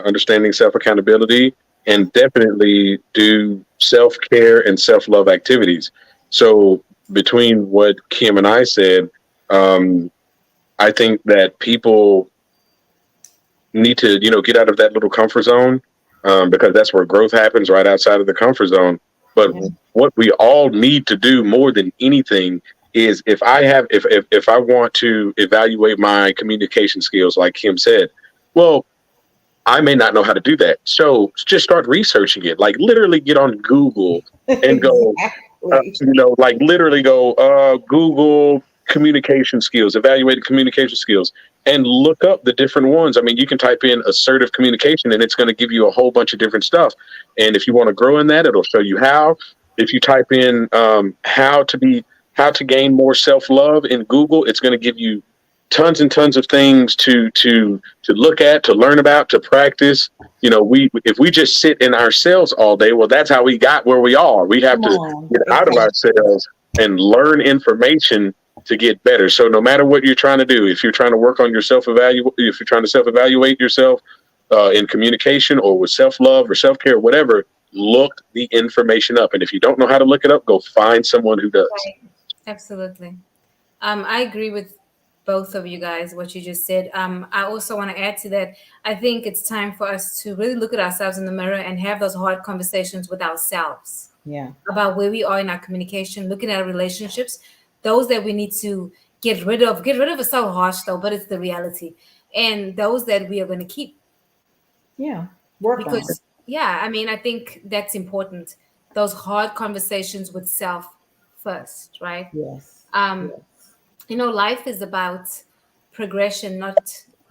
understanding self accountability, and definitely do self care and self love activities. So between what Kim and I said, um, I think that people need to get out of that little comfort zone, because that's where growth happens, right outside of the comfort zone. But Yeah. what we all need to do more than anything is, if I want to evaluate my communication skills, like Kim said, well, I may not know how to do that, so just start researching it. Like literally get on Google and go, Exactly. like literally go Google communication skills, evaluated communication skills, and look up the different ones. I mean, you can type in assertive communication, and it's going to give you a whole bunch of different stuff. And if you want to grow in that, it'll show you how. If you type in how to gain more self love in Google, it's going to give you tons and tons of things to look at, to learn about, to practice. We if we just sit in ourselves all day, well, that's how we got where we are. We have Come to on. get out of Exactly. ourselves and learn information to get better. So no matter what you're trying to do, if you're trying to work on your if you're trying to self evaluate yourself in communication or with self love or self care, whatever, look the information up. And if you don't know how to look it up, go find someone who does. Right. Absolutely. I agree with both of you guys, what you just said. I also want to add to that. I think it's time for us to really look at ourselves in the mirror and have those hard conversations with ourselves Yeah. about where we are in our communication, looking at our relationships, those that we need to get rid of. Get rid of is so harsh though, but it's the reality. And those that we are going to keep. Yeah. Work on it. Because yeah, I mean, I think that's important. Those hard conversations with self first, right? Yes. Um, Yes. life is about progression, not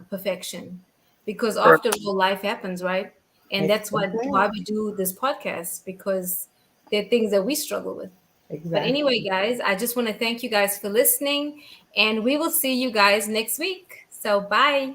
perfection. Because Right. after all, life happens, right? And that's why Exactly. we do this podcast, because there are things that we struggle with. But anyway, Exactly. guys, I just want to thank you guys for listening, and we will see you guys next week. So bye.